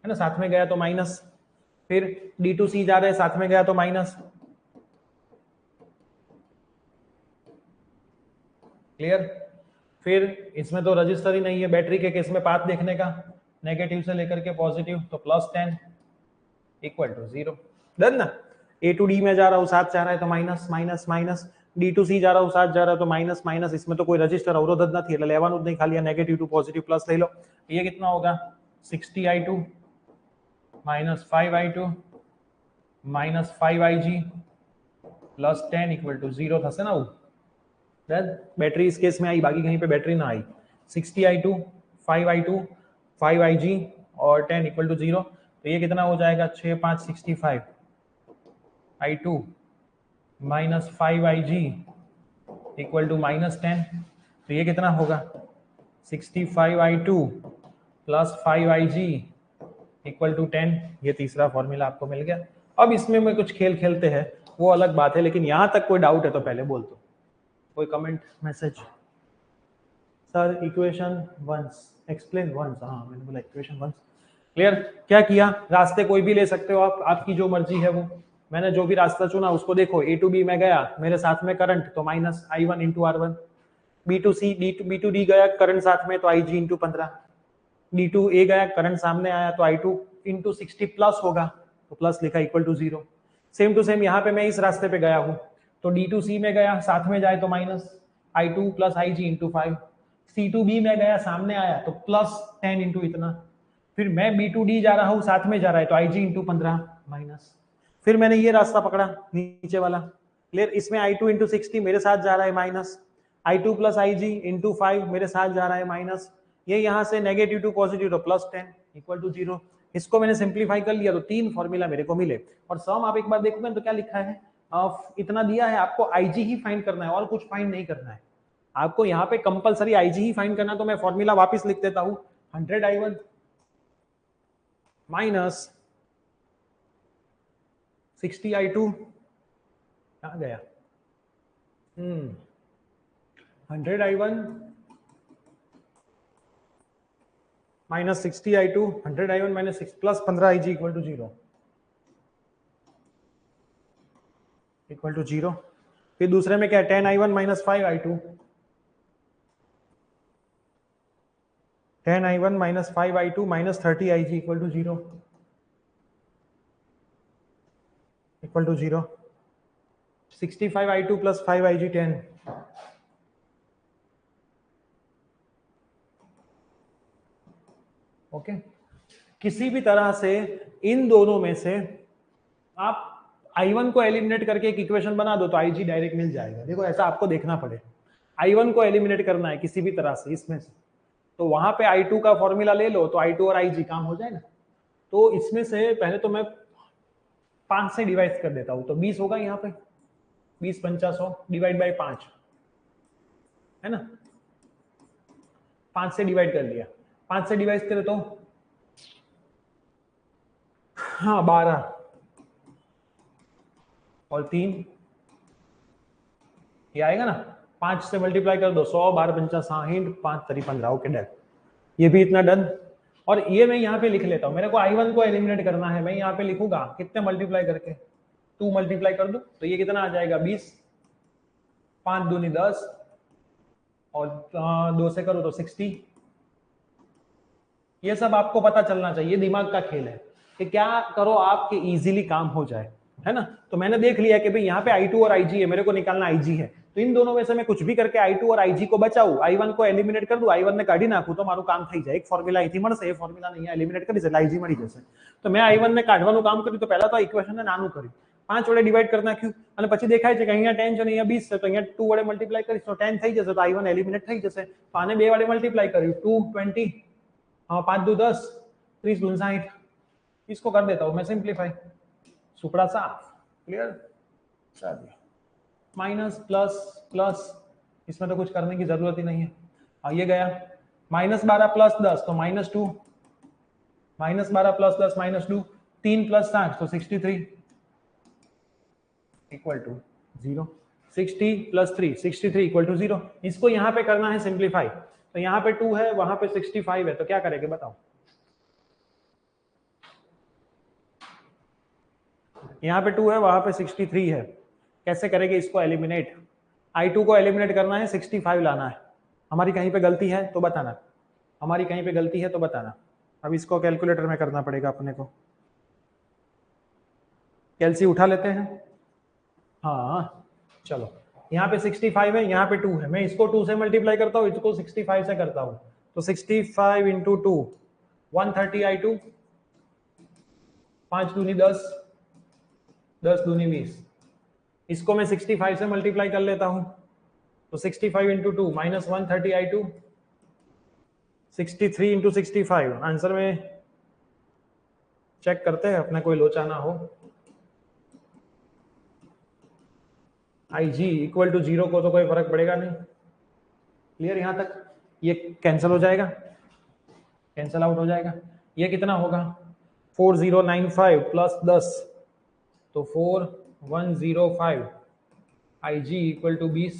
है ना साथ में गया तो माइनस फिर D2C जा रहे हैं साथ में गया तो माइनस क्लियर फिर इसमें तो रजिस्टर ही नहीं है बैटरी के केस में पाथ देखने का नेगेटिव से लेकर के पॉजिटिव तो प्लस 10 इक्वल टू 0 डन ना A टू D में जा रहा हूं साथ जा रहा है तो माइनस माइनस माइनस D2C जा रहा हूं साथ जा रहा है तो माइनस माइनस इसमें तो कोई रजिस्टर अवरोध नहीं એટલે લેવાનું જ નહીં ખાલી नेगेटिव टू पॉजिटिव प्लस ले लो ये कितना होगा 60I2 minus 5I2 minus 5IG plus 10 equal to 0 થશે ना बैटरी इस केस में आई बाकी कहीं पे बैटरी ना आई 60I2 5I2 5IG और 10 इक्वल टू 0 तो ये कितना हो जाएगा 6 5 65 I2 minus 5IG equal to -10। तो ये कितना होगा 65I2 plus 5IG equal to 10। ये तीसरा फॉर्मूला आपको मिल गया। अब इसमें मैं कुछ खेल खेलते हैं, वो अलग बात है, लेकिन यहां तक कोई डाउट है तो पहले बोल दो, कोई comment message. Sir equation once explain once, हाँ मैंने बोला इक्वेशन वंस क्लियर। क्या किया, रास्ते कोई भी ले सकते हो आप, आपकी जो मर्जी है वो। मैंने जो भी रास्ता चुना उसको देखो, A to B में गया, मेरे साथ में करंट तो minus I1 into R1, B to C B to D गया करंट साथ में तो IG into 15, D to A गया करंट सामने आया तो I2 इंटू 60 प्लस होगा, तो प्लस लिखा equal to 0। Same to same यहाँ पे मैं इस रास्ते पे गया हूँ तो D to C में गया साथ में जाए तो minus I2 plus IG into 5, C to B में गया सामने आया तो प्लस 10 इंटू इतना, फिर मैं B to D जा रहा हूँ साथ में जा रहा है तो IG इंटू 15 माइनस, फिर मैंने ये रास्ता पकड़ा नीचे वाला क्लियर, इसमें I2 इंटू 60 मेरे साथ जा रहा है minus, I2 plus IG into 5 मेरे साथ जा रहा है माइनस, ये यहाँ से नेगेटिव टू पॉजिटिव तो प्लस 10 इक्वल टू 0। इसको मैंने सिंप्लीफाई कर लिया तो 3 फॉर्मूला मेरे को मिले। और सम आप एक बार देखोगे तो क्या लिखा है, इतना दिया है आपको IG ही फाइंड करना है और कुछ फाइंड नहीं करना है आपको, यहाँ पे कंपलसरी IG ही फाइंड करना। तो मैं फॉर्मूला वापस लिख देता हूँ, 100I1 माइनस 60I2 कहाँ गया, 100I1 minus 60I2, 100I1 minus 6 plus 15IG equal to 0 equal to 0। फिर दूसरे में क्या है 10I1 minus 5I2, 10I1 minus 5I2 minus 30IG equal to 0 equal to 0। 65I2 plus 5IG 10, okay. किसी भी तरह से इन दोनों में से आप I1 को एलिमिनेट करके एक इक्वेशन बना दो तो IG डायरेक्ट मिल जाएगा। देखो ऐसा आपको देखना पड़े, I1 को एलिमिनेट करना है किसी भी तरह से इसमें से, तो वहां पे I2 का फॉर्मूला ले लो तो I2 और IG काम हो जाए ना। तो इसमें से पहले तो मैं 5 से डिवाइड कर देता हूं तो 20 होगा यहाँ पे, 20 50 100 डिवाइड बाई 5 है ना, 5 से डिवाइड कर लिया, 5 से डिवाइड करे तो हाँ 12 और 3 ये आएगा ना, 5 से मल्टीप्लाई कर दो 100 12 50 60 5 3 15, ओके डन, ये भी इतना डन। और ये मैं यहाँ पे लिख लेता हूँ, मेरे को I1 को एलिमिनेट करना है, मैं यहाँ पे लिखूंगा कितने मल्टीप्लाई करके 2 मल्टीप्लाई कर दो तो ये कितना आ जाएगा 20, 5 दूनी 10 और 2 से करो तो 60। ये सब आपको पता चलना चाहिए, दिमाग का खेल है कि क्या करो आपके इजीली काम हो जाए, है ना। तो मैंने देख लिया कि भाई यहाँ पे I2 और IG है, मेरे को निकालना IG है, तो इन दोनों में से मैं कुछ भी करके I2 और IG को बचाऊं, I1 को एलिमिनेट कर दूं, I1 ने काढ़ी नाखू तो मारू काम થઈ જાય। एक फॉर्मूला आई थी मण से, फॉर्मूला नहीं है एलिमिनेट કરી એટલે IG મળી જશે। તો મેં I1 ને કાઢવાનું કામ કર્યું તો પહેલા તો આ ઇક્વેશન ને નાનું કર્યું, 5 વડે ડિવાઈડ કરી નાખ્યું અને પછી દેખાય છે કે અહીંયા 10 છે ને અહીંયા 20 છે તો અહીંયા 2 વડે મલ્ટીપ્લાય કરીશ તો 10 થઈ જશે તો I1 એલિમિનેટ થઈ જશે। તો આને 2 વડે મલ્ટીપ્લાય કર્યું 2 20 हाँ 5 2 10 30 2 60, इसको कर देता हूं मैं सिंप्लीफाई, सुपड़ा साफ क्लियर। चलिए माइनस प्लस प्लस, इसमें तो कुछ करने की जरूरत ही नहीं है, ये गया -12 प्लस 10 तो -2, -12 प्लस 10 -2, 3 प्लस 7 तो 63 equal to 0, 60 plus 3 63 equal to 0। इसको यहाँ पे करना है सिंप्लीफाई, तो यहाँ पे 2 है वहां पे 65 है, तो क्या करेंगे बताओ, यहाँ पे 2 है वहां पे 63 है, कैसे करेंगे इसको एलिमिनेट, I2 को एलिमिनेट करना है 65 लाना है। हमारी कहीं पे गलती है तो बताना, हमारी कहीं पे गलती है तो बताना। अब इसको कैलकुलेटर में करना पड़ेगा अपने को, कैलसी उठा लेते हैं, हाँ चलो यहाँ पे 65 है यहाँ पे 2 है, मैं इसको 2 से मल्टीप्लाई करता हूँ, इसको 65 से करता हूँ, तो 65 इंटू 2 130 I2, 5 दूनी 10 10 दूनी 20, इसको मैं 65 से मल्टीप्लाई कर लेता हूँ तो 65 into 2 minus 130 I2, 63 into 65, answer में चेक करते हैं अपने कोई लोचा ना हो, आई जी इक्वल टू 0 को तो कोई फर्क पड़ेगा नहीं। क्लियर यहां तक? ये कैंसिल हो जाएगा, कैंसिल आउट हो जाएगा। ये कितना होगा 4095 प्लस 10 तो 4105 आई जी इक्वल टू 20।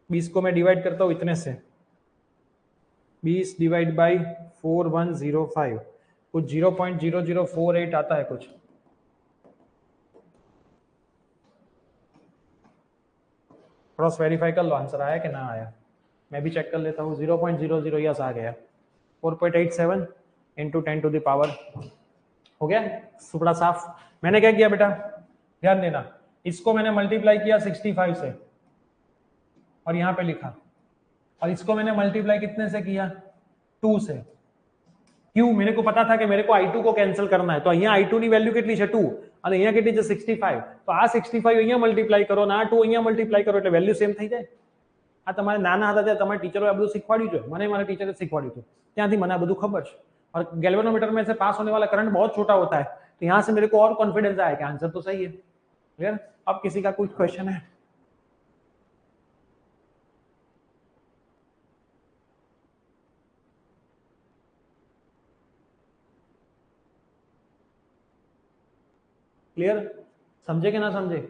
20 को मैं डिवाइड करता हूँ इतने से, 20 डिवाइड बाई 4105 कुछ 0.0048 आता है कुछ। क्रॉस वेरीफाई कर लो आंसर आया कि ना आया, मैं भी चेक कर लेता हूँ। 0.00 यस आ गया। 4.87 इंटू 10 टू द पावर हो गया सुपड़ा साफ। मैंने क्या किया बेटा, ध्यान देना, इसको मैंने मल्टीप्लाई किया 65 से और यहां पे लिखा, और इसको मैंने मल्टीप्लाई कितने से किया 2 से। क्यों? मेरे को पता था कि मेरे को I2 को कैंसिल करना है, तो અહીંયા I2 ની વેલ્યુ કેટલી છે 2 અને અહીંયા કેટલી છે 65, તો આ 65 અહીંયા મલ્ટીપ્લાય કરો અને આ 2 અહીંયા મલ્ટીપ્લાય કરો એટલે વેલ્યુ સેમ થઈ જાય। આ તમારે નાના હતા ત્યારે તમારા ટીચરોએ આ બધું શીખવાડ્યું છે, મને મારા ટીચરે શીખવાડ્યું હતું, ત્યાંથી મને આ બધું ખબર છે। और गैल्वेनोमीटर में से पास होने वाला करंट बहुत छोटा होता है, तो यहाँ से मेरे को और कॉन्फिडेंस आया कि आंसर तो सही है। क्लियर? अब किसी का कुछ क्वेश्चन है? क्लियर? समझे कि ना समझे?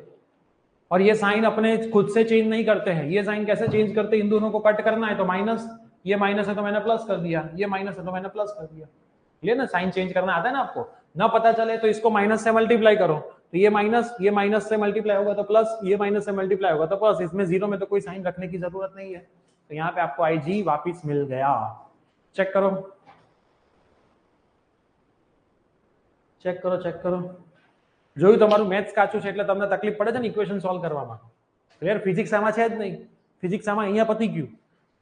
और ये साइन अपने खुद से चेंज नहीं करते हैं, ये साइन कैसे चेंज करते हैं, इन दोनों को कट करना है तो माइनस, ये माइनस है तो मैंने प्लस कर दिया, ये माइनस है तो मैंने प्लस कर दिया। क्लियर ना? साइन चेंज करना आता है ना आपको, ना पता चले तो इसको माइनस से मल्टीप्लाई करो, तो ये माइनस से मल्टीप्लाई होगा तो प्लस, ये माइनस से मल्टीप्लाई होगा तो प्लस, इसमें जीरो में तो कोई साइन रखने की जरूरत नहीं है। तो यहाँ पे आपको आई जी वापिस मिल गया। चेक करो, चेक करो, चेक करो। જોયું તમારું મેથ્સ કાચું છે એટલે તમને તકલીફ પડે છે ને ઇક્વેશન સોલ્વ કરવામાં। ક્લિયર? ફિઝિક્સ આમાં છે જ નહીં, ફિઝિક્સ આમાં અહીંયા પતી ગયું,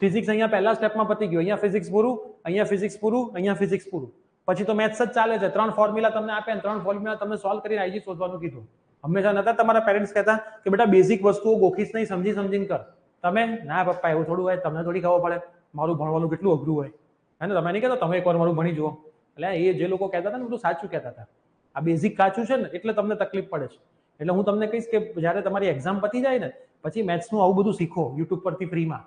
ફિઝિક્સ અહીંયા પહેલા સ્ટેપમાં પતી ગયું, અહીંયા ફિઝિક્સ પૂરું, અહીંયા ફિઝિક્સ પૂરું, અહીંયા ફિઝિક્સ પૂરું, પછી તો મેથ્સ જ ચાલે છે। 3 ફોર્મ્યુલા તમને આપ્યા, 3 ફોર્મ્યુલા તમને સોલ્વ કરીને આઈજી શોધવાનું કીધું। હંમેશા નતા તમારા પેરેન્ટ્સ કહેતા કે બેટા બેઝિક વસ્તુઓ ગોખીશ નહીં, સમજી સમજીને કર। તમે ના પપ્પા એવું થોડું હોય, તમને થોડી ખબર પડે મારું ભણવાનું કેટલું અઘરું હોય, હે ને? તમે નહીં કહેતા તમે એકવાર મારું ભણી જુઓ, એટલે એ જે લોકો કહેતા હતા ને બધું સાચું કહેતા હતા। આ બેઝિક કાચું છે ને એટલે તમને તકલીફ પડે છે। એટલે હું તમને કહીશ કે જ્યારે તમારી એક્ઝામ પતી જાય ને પછી મેથ્સનું આવું બધું શીખો યુટ્યુબ પરથી ફ્રીમાં,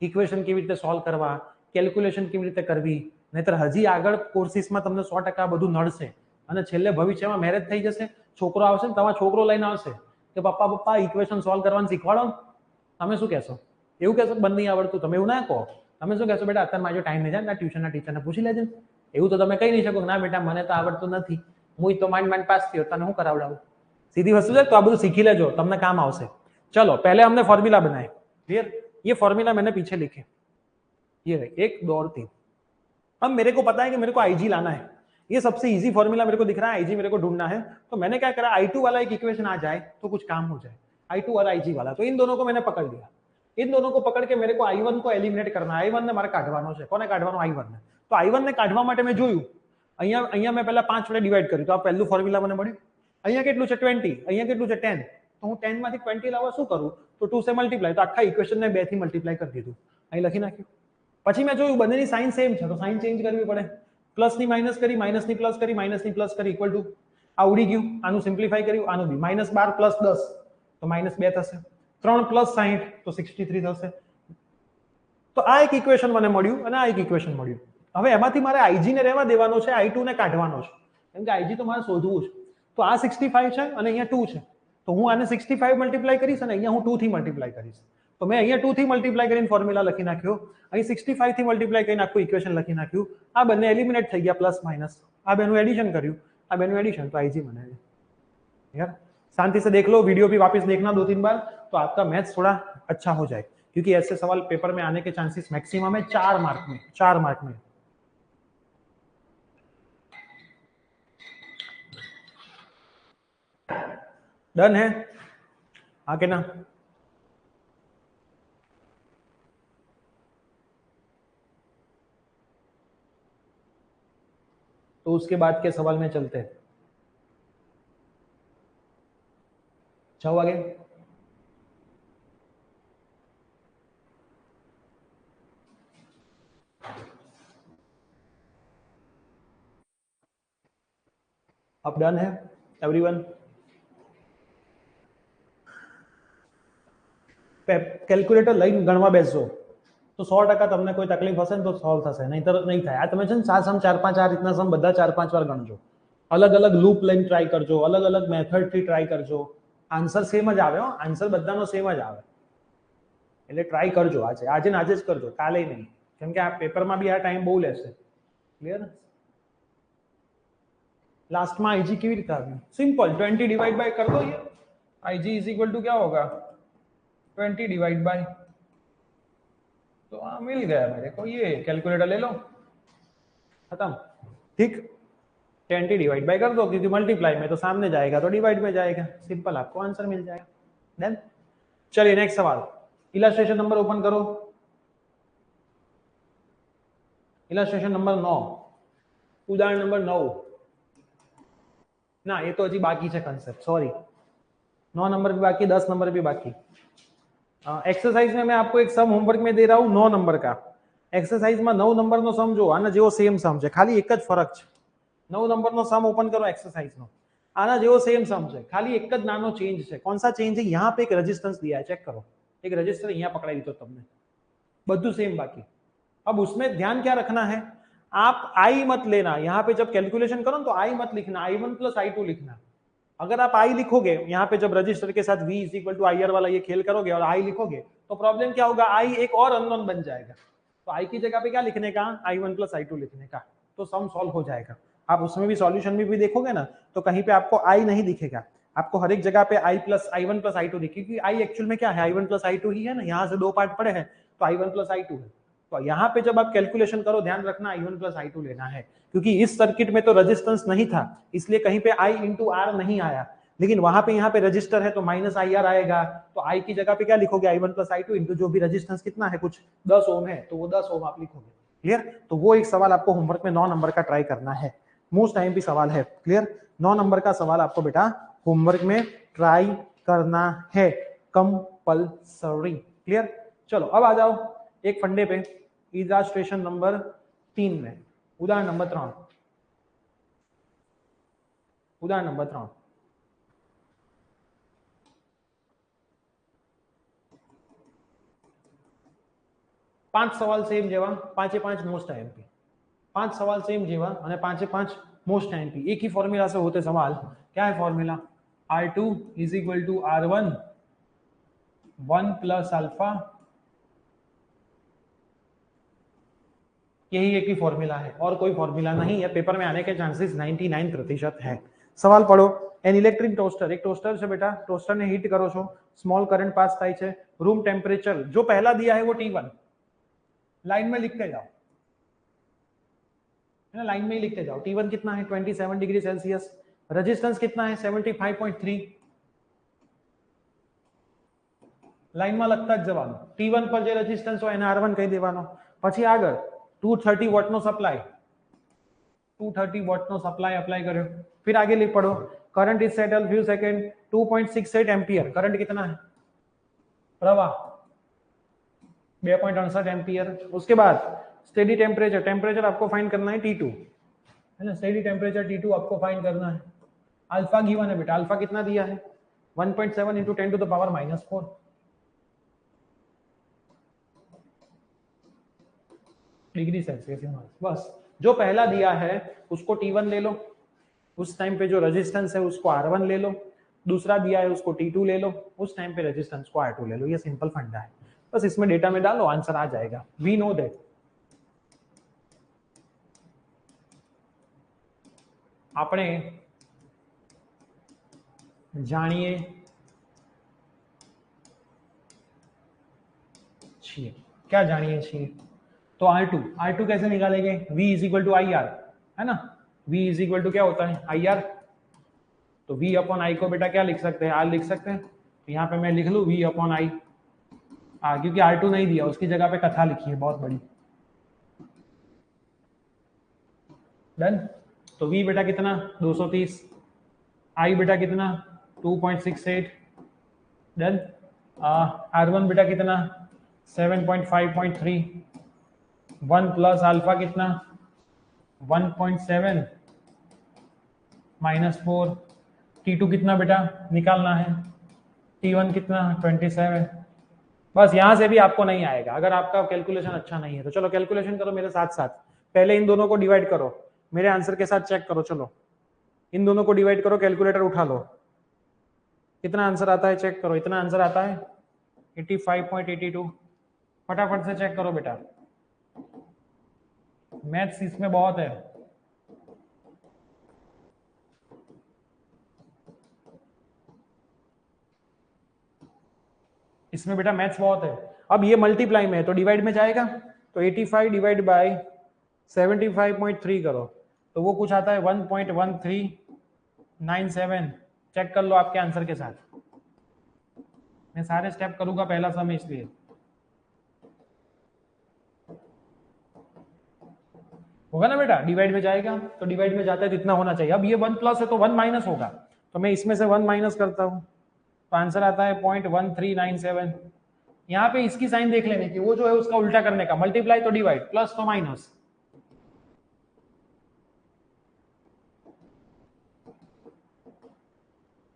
ઇક્વેશન કેવી રીતે સોલ્વ કરવા, કેલ્ક્યુલેશન કેવી રીતે કરવી, નહીતર હજી આગળ કોર્સિસમાં તમને 100% બધું નડશે અને છેલ્લે ભવિષ્યમાં મેરેજ થઈ જશે, છોકરો આવશે ને તમારો છોકરો લઈને આવશે કે પપ્પા પપ્પા ઇક્વેશન સોલ્વ કરવાનું શીખવાડો ને, તમે શું કહેશો? એવું કહેશો બંધ નહીં આવડતું? તમે એવું ના કહો, તમે શું કહેશો બેટા અત્યારે મારો ટાઈમ નહીં જાય, ટ્યુશનના ટીચરને પૂછી લેજે। એવું તો તમે કહી નહીં શકો ના બેટા મને તો આવડતું નથી, હું તો માંડ પાસ થયો, તને હું કરાવડાવું? सीधी वस्तु है, तो आप सीखी लेजो, तमने काम आवशे। चलो पहले हमने फॉर्मूला बनाए। क्लियर? ये फॉर्मूला मैंने पीछे लिखे, ये 1 2 और 3। अब मेरे को पता है कि मेरे को आईजी लाना है, ये सबसे इजी फॉर्मूला मेरे को दिख रहा है, आईजी मेरे को ढूंढना है। तो मैंने क्या करा, I2 वाला एक इक्वेशन आ जाए तो कुछ काम हो जाए, I2 और IG वाला, तो इन दोनों को मैंने पकड़ लिया। इन दोनों को पकड़ के मेरे को I1 को एलिमिनेट करना है। I1 ने मारे काढवानो छे, कोने काढवानो? I1 ने। तो I1 ने काढवा माटे मैं जोयुं, અહીંયા અહીંયા मैं पहला 5 वडे डिवाइड કર્યું, તો આ પહેલું ફોર્મ્યુલા મને મળ્યું। અહીંયા કેટલું છે 20, અહીંયા કેટલું છે 10, તો હું 10 માંથી 20 લાવવા શું કરું, તો 2 से મલ્ટીપ્લાય, તો આખા ઇક્વેશનને 2 થી મલ્ટીપ્લાય કરી દીધું, અહીં લખી નાખ્યું। પછી મેં જોયું બંનેની સાઇન સેમ છે, તો સાઇન ચેન્જ કરવી પડે, પ્લસની માઇનસ કરી, માઇનસની પ્લસ કરી, માઇનસની પ્લસ કરી, ઇક્વલ ટુ આ ઉડી ગયું, આનું સિમ્પ્લિફાય કર્યું, આનું બી -12 પ્લસ 10 તો -2 થશે, 3 પ્લસ 60 તો 63 થશે। તો આ એક ઇક્વેશન મને મળ્યું અને આ એક ઇક્વેશન મળ્યું। હવે એમાંથી મારે આઈજી ને રહેવા દેવાનો છે, I2 ને કાઢવાનો છે, કેમ કે આઈજી તો મારે શોધવું છે। તો આ 65 છે અને અહીંયા 2 છે, તો હું આને 65 મલ્ટીપ્લાય કરીશ અને અહીંયા હું 2 થી મલ્ટીપ્લાય કરીશ। તો મેં અહીંયા 2 થી મલ્ટીપ્લાય કરીને ફોર્મ્યુલા લખી નાખ્યો, અહીં 65 થી મલ્ટીપ્લાય કરીને આખું ઇક્વેશન લખી નાખ્યું। આ બંને એલિમિનેટ થઈ ગયા, પ્લસ माइनस, આ બેનું એડિશન કર્યું, આ બેનું એડિશન, तो आईजी बना है। यार शांति से देख लो, वीडियो भी वापस देखना 2-3 बार, तो आपका मैथ्स थोड़ा अच्छा हो जाए, क्योंकि ऐसे सवाल पेपर में आने के चांसेस मैक्सिमम है 4 मार्क में, 4 मार्क में। डन है? हाँ के ना? तो उसके बाद के सवाल में चलते हैं। जाओ आगे। अब डन है एवरीवन? કેલ્ક્યુલેટર લઈને ગણવા બેસજો તો 100% તમને કોઈ તકલીફ હશે ને તો સોલ્વ થશે, નહીંતર નહીં થાય. આ તમે છે ને 4 સમ 4-5 આ રીતના સમ બધા 4-5 વાર ગણજો, અલગ અલગ લૂપ લઈને ટ્રાય કરજો, અલગ અલગ મેથડથી ટ્રાય કરજો. આન્સર સેમ જ આવે, આન્સર બધાનો સેમ જ આવે. એટલે ટ્રાય કરજો આજે ને આજે જ કરજો, કાલે નહીં, કેમ કે આ પેપરમાં બી આ ટાઈમ બહુ લેશે. ક્લિયર? लास्टમાં आईजी કેવી રીતે આવ્યું? सिंपल 20 डिवाइड बाय कर दो ये, आईजी इज इक्वल टू क्या होगा 20 डिवाइड बाय, तो हाँ मिल गया मेरे को, ये कैलकुलेटर ले लो, खत्म. ठीक, 20 डिवाइड बाय कर दो, क्योंकि मल्टीप्लाई में तो सामने जाएगा तो डिवाइड में जाएगा, सिंपल आपको आंसर मिल जाएगा. डन. चलिए नेक्स्ट सवाल, इलस्ट्रेशन नंबर ओपन करो, इलस्ट्रेशन नंबर 9, उदाहरण नंबर 9. ना ये तो अभी बाकी है कंसेप्ट, सॉरी 9 नंबर भी बाकी, 10 नंबर भी बाकी. एक्सरसाइज में मैं आपको एक सम होमवर्क में दे रहा हूँ 9 नंबर का. एक्सरसाइज में 9 नंबर नो सम जो आना जेवो सेम सम है, खाली एक ज फरक है. 9 नंबर नो सम ओपन करो एक्सरसाइज नो, आना जेवो सेम सम है, खाली एक ज नानो चेंज है. कौन सा चेंज है? यहाँ पे एक रेजिस्टेंस दिया है, चेक करो, एक रजिस्टर यहाँ पकड़ाई दीधो तुमने, बधु सेम बाकी. अब उसमें ध्यान क्या रखना है, आप आई मत लेना, यहाँ पे जब कैलकुलेशन करो तो आई मत लिखना, i1 प्लस i2 लिखना. अगर आप आई लिखोगे यहाँ पे, जब रजिस्टर के साथ v is equal to I R वाला ये खेल करोगे और आई लिखोगे तो प्रॉब्लम क्या होगा, आई एक और अननोन बन जाएगा. तो आई की जगह पे क्या लिखने का, i1 प्लस i2 लिखने का, तो सम सॉल्व हो जाएगा. आप उसमें भी सॉल्यूशन में भी देखोगे ना तो कहीं पे आपको आई नहीं दिखेगा, आपको हर एक जगह पे i plus i1 plus i2 दिखेगी, क्योंकि आई एक्चुअल में क्या है, i1 प्लस i2 ही है ना, यहाँ से 2 पार्ट पड़े हैं तो i1 प्लस i2 है. तो यहाँ पे जब आप कैलकुलेशन करो ध्यान रखना i1 प्लस i2 लेना है, क्योंकि इस सर्किट में तो रेजिस्टेंस नहीं था इसलिए कहीं पे i इंटू आर नहीं आया, लेकिन वहां पे यहाँ पे रजिस्टर है तो माइनस आई आर आएगा. तो आई की जगह पे क्या लिखोगे, i1 प्लस i2 इंटू जो भी रजिस्टेंस कितना है, कुछ 10 ओम है तो वो 10 ओम आप लिखोगे. क्लियर? तो वो एक सवाल आपको होमवर्क में 9 नंबर का ट्राई करना है, मोस्ट टाइम भी सवाल है. क्लियर? 9 नंबर का सवाल आपको बेटा होमवर्क में ट्राई करना है, कंपल्सरी. क्लियर? चलो अब आ जाओ एक फंडे पे, इलस्ट्रेशन नंबर 3 में, उदाहरण नंबर 3. उदाहरण नंबर 3, पांच सवाल सेम जेवा, 5 मोस्ट आईएमपी, 5 सवाल सेम जेवा और 5 मोस्ट आईएमपी. एक ही फॉर्मूला से होते सवाल. क्या है formula? R2 is equal to R1 1 plus alpha, यही एक ही फॉर्मूला है और कोई फॉर्मूला नहीं है. पेपर में आने के चांसेस 99% है. सवाल पढ़ो. एन इलेक्ट्रिक टोस्टर, एक टोस्टर से बेटा, टोस्टर ने हीट करो छो, स्मॉल करंट पास थाय छे, रूम टेम्परेचर जो पहला दिया है वो T1, लाइन में लिखते जाओ, है ना, लाइन में ही लिखते जाओ. T1 कितना है 27 डिग्री सेल्सियस, रेजिस्टेंस कितना है 75.3, लाइन में लगता ज जवानो. T1 पर जो रेजिस्टेंस हो एने R1 कही देवानो. પછી આગળ 230 वोट नो सप्लाई, 230 वोट नो सप्लाई अप्लाई करो. फिर आगे लिख पढ़ो, current is set at few second 2.68 ampere. Current कितना है, प्रवाह 2.68 एम्पियर. उसके बाद स्टेडी टेम्परेचर, टेम्परेचर आपको फाइंड करना है T2, है ना, स्टेडी टेम्परेचर T2 आपको फाइंड करना है. अल्फा गिवन है बेटा, अल्फा कितना दिया है 1.7 into 10 to the power -4, degree Celsius. बस जो पहला दिया है उसको T1 ले लो, उस टाइम पे जो रेजिस्टेंस है उसको R1 ले लो, दूसरा दिया है उसको T2 ले लो, उस टाइम पे रेजिस्टेंस को R2 ले लो. ये सिंपल फंडा है, बस इसमें डेटा में डालो आंसर आ जाएगा. We know that. આપણે જાણીએ છીએ, क्या जानिए છીએ? तो R2 कैसे निकालेंगे, V is equal to I R, है ना, V इज इक्वल टू क्या होता है आई आर. तो V अपॉन आई को बेटा क्या लिख सकते हैं, R लिख सकते हैं. तो यहाँ पे मैं लिख लूँ V अपॉन आई, क्योंकि R2 नहीं दिया उसकी जगह पे कथा लिखी है बहुत बड़ी. डन. तो V बेटा कितना 230, I बेटा कितना 2.68, डन. R1 बेटा कितना 7.5.3, 1 प्लस अल्फा कितना 1.7 -4, T2 कितना बेटा निकालना है, T1 कितना 27, बस यहां से भी आपको नहीं आएगा अगर आपका कैलकुलेशन अच्छा नहीं है तो। चलो कैलकुलेशन करो मेरे साथ साथ, पहले इन दोनों को डिवाइड करो, मेरे आंसर के साथ चेक करो। चलो इन दोनों को डिवाइड करो, कैलकुलेटर उठा लो, कितना आंसर आता है चेक करो। इतना आंसर आता है 85.82। फटाफट से चेक करो बेटा, मैथ्स इसमें बहुत है। इसमें बेटा मैथ्स बहुत है। अब ये मल्टीप्लाई में है तो डिवाइड में जाएगा, तो 85 डिवाइड बाय 75.3 करो तो वो कुछ आता है 1.1397। चेक कर लो आपके आंसर के साथ। मैं सारे स्टेप करूंगा पहला सम इसलिए। होगा ना बेटा, डिवाइड में जाएगा तो डिवाइड में जाता है तो इतना होना चाहिए। अब ये 1 प्लस है तो 1 माइनस होगा, तो मैं इसमें से 1 माइनस करता हूं तो आंसर आता है 0.1397। यहाँ पे इसकी साइन देख लेने की, वो जो है उसका उल्टा करने का, मल्टीप्लाई तो डिवाइड, प्लस तो माइनस।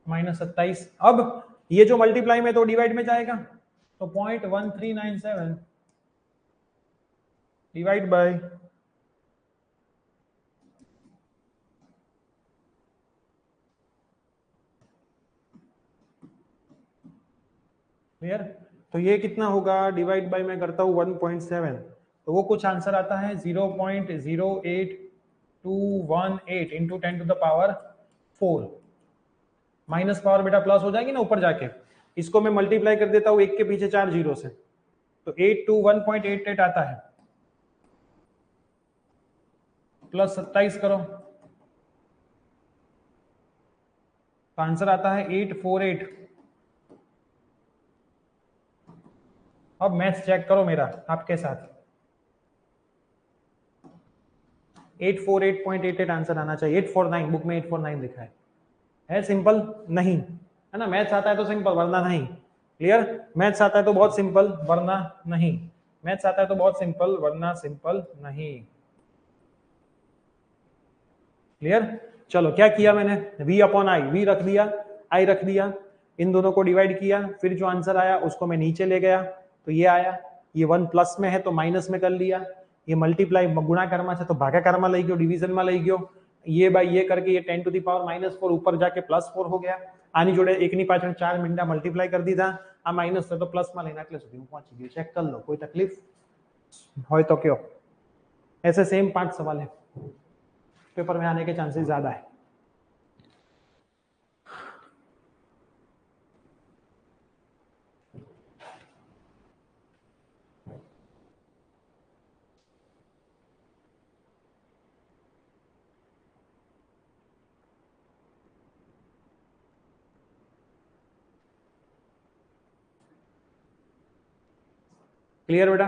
-27। अब ये जो मल्टीप्लाई में तो डिवाइड में जाएगा, तो 0.1397 डिवाइड बाय क्लियर। तो ये कितना होगा, डिवाइड बाय मैं करता हूँ 1.7, तो वो कुछ आंसर आता है 0.08218 into 10 to the power 4। Minus power बेटा प्लस हो जाएगी ना ऊपर जाके, इसको मैं मल्टीप्लाई कर देता हूँ एक के पीछे 4 जीरो से, तो 821.88 आता है, प्लस 27 करो तो आंसर आता है 848। अब मैथ्स चेक करो मेरा आपके साथ, 848.88 आंसर आना चाहिए। 849 बुक में 849 लिखा है सिंपल नहीं है ना। मैथ्स आता है तो सिंपल, वरना नहीं। क्लियर, मैथ्स आता है तो बहुत सिंपल, वरना नहीं। मैथ्स आता है तो बहुत सिंपल, वरना सिंपल नहीं। क्लियर। चलो क्या किया मैंने, v अपॉन आई, वी रख दिया, आई रख दिया, इन दोनों को डिवाइड किया, फिर जो आंसर आया उसको मैं नीचे ले गया तो ये आया। ये 1 प्लस में है तो माइनस में कर लिया, ये मल्टीप्लाई गुणा कर्मा है तो भागाकारमा लई गयो, डिवीजन में लई गयो, ये बाय ये करके ये 10 टू द पावर -4 ऊपर जाके +4 हो गया। આની જોડે એકની પાછળ 4 મીંડા મલ્ટીપ્લાય કરી દીધા, આ માઈનસ છે તો પ્લસ માં લઈને એટલે સુધી હું પહોંચી ગયો। ચેક कर लो, कोई तकलीफ હોય તો કયો। ऐसे सेम 5 सवाल है, पेपर में आने के चांसेस ज्यादा है। क्लियर बेटा।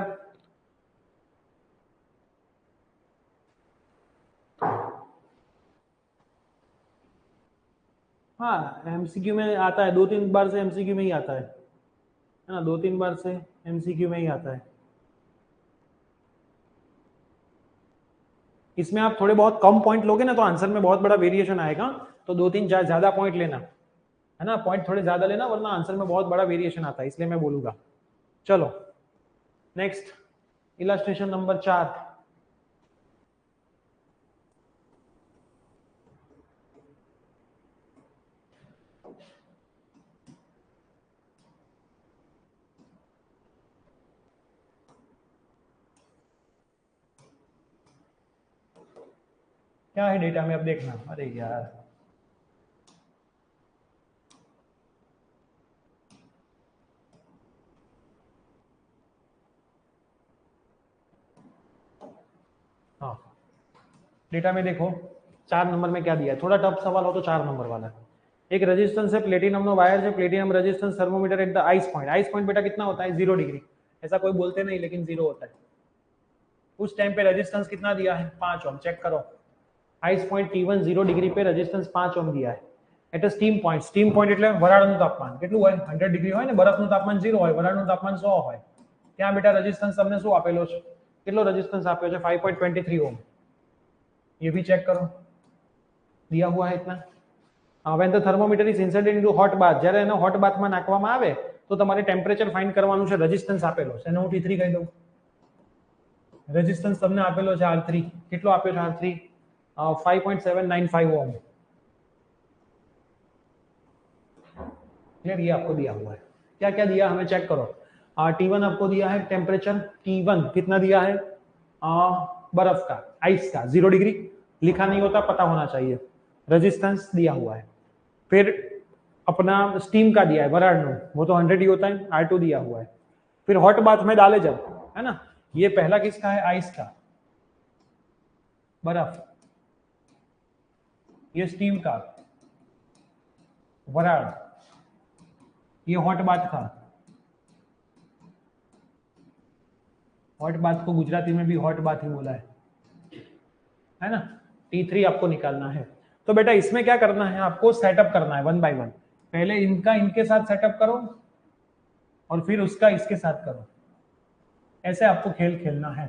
हाँ एमसीक्यू में आता है, 2-3 बार से एमसीक्यू में ही आता है ना, 2-3 बार से एमसीक्यू में ही आता है। इसमें आप थोड़े बहुत कम पॉइंट लोगे ना तो आंसर में बहुत बड़ा वेरिएशन आएगा, तो 2-3 ज्यादा पॉइंट लेना है ना, पॉइंट थोड़े ज्यादा लेना वरना आंसर में बहुत बड़ा वेरिएशन आता है, इसलिए मैं बोलूंगा। चलो नेक्स्ट इलस्ट्रेशन नंबर 4। क्या है डेटा में अब देखना, अरे यार हाँ डेटा में देखो 4 नंबर में क्या दिया है, थोड़ा टफ सवाल हो तो 4 नंबर वाला। एक रेजिस्टेंस है प्लेटिनम नो वायर है, platinum resistance thermometer at the ice point. Ice point बेटा कितना होता है 0 डिग्री, ऐसा कोई बोलते नहीं लेकिन 0 होता है। उस टाइम पे रेजिस्टेंस कितना दिया है 5 ओम। चेक करो आइस पॉइंट T1 0 डिग्री पे रेजिस्टेंस 5 ઓહ્મ दिया है। At steam point, steam point એટલે વરાળનું તાપમાન કેટલું હોય 100 ડિગ્રી હોય ને, બરફનું તાપમાન 0 હોય, વરાળનું તાપમાન 100 હોય। ત્યાં બેટા રેजिस्टेंस તમને શું આપેલો છે, કેટલો રેजिस्टेंस આપ્યો છે 5.23 ઓહ્મ। ये भी चेक करो दिया हुआ है इतना। When the thermometer is inserted into hot bath, જ્યારે એને હોટ બાથમાં નાખવામાં આવે તો તમારે ટેમ્પરેચર ફાઇન્ડ કરવાનું છે, રેઝિસ્ટન્સ આપેલો છે એને હું T3 કહી દઉં. રેઝિસ્ટન્સ તમને આપેલો છે R3, કેટલો આપ્યો છે R3? 5.795 ओम. क्लियर? ये आपको दिया हुआ है. क्या क्या दिया हमें चेक करो. T1 आपको दिया है टेम्परेचर, T1 कितना दिया है? बर्फ का, आइस का 0 डिग्री, लिखा नहीं होता, पता होना चाहिए. रेजिस्टेंस दिया हुआ है. फिर अपना स्टीम का दिया है, वराड, वो तो 100 ही होता है. R2 दिया हुआ है. फिर हॉट बाथ में डाले जब, है ना, ये पहला किसका है? आइस का, बर्फ. ये स्टीम का, वराड. ये हॉट बाथ का. हॉट बाथ को गुजराती में भी हॉट बाथ ही बोला है ना. T3 आपको निकालना है. तो बेटा इसमें क्या करना है, आपको सेटअप करना है 1 बाय 1. पहले इनका इनके साथ सेटअप करो और फिर उसका इसके साथ करो. ऐसे आपको खेल खेलना है.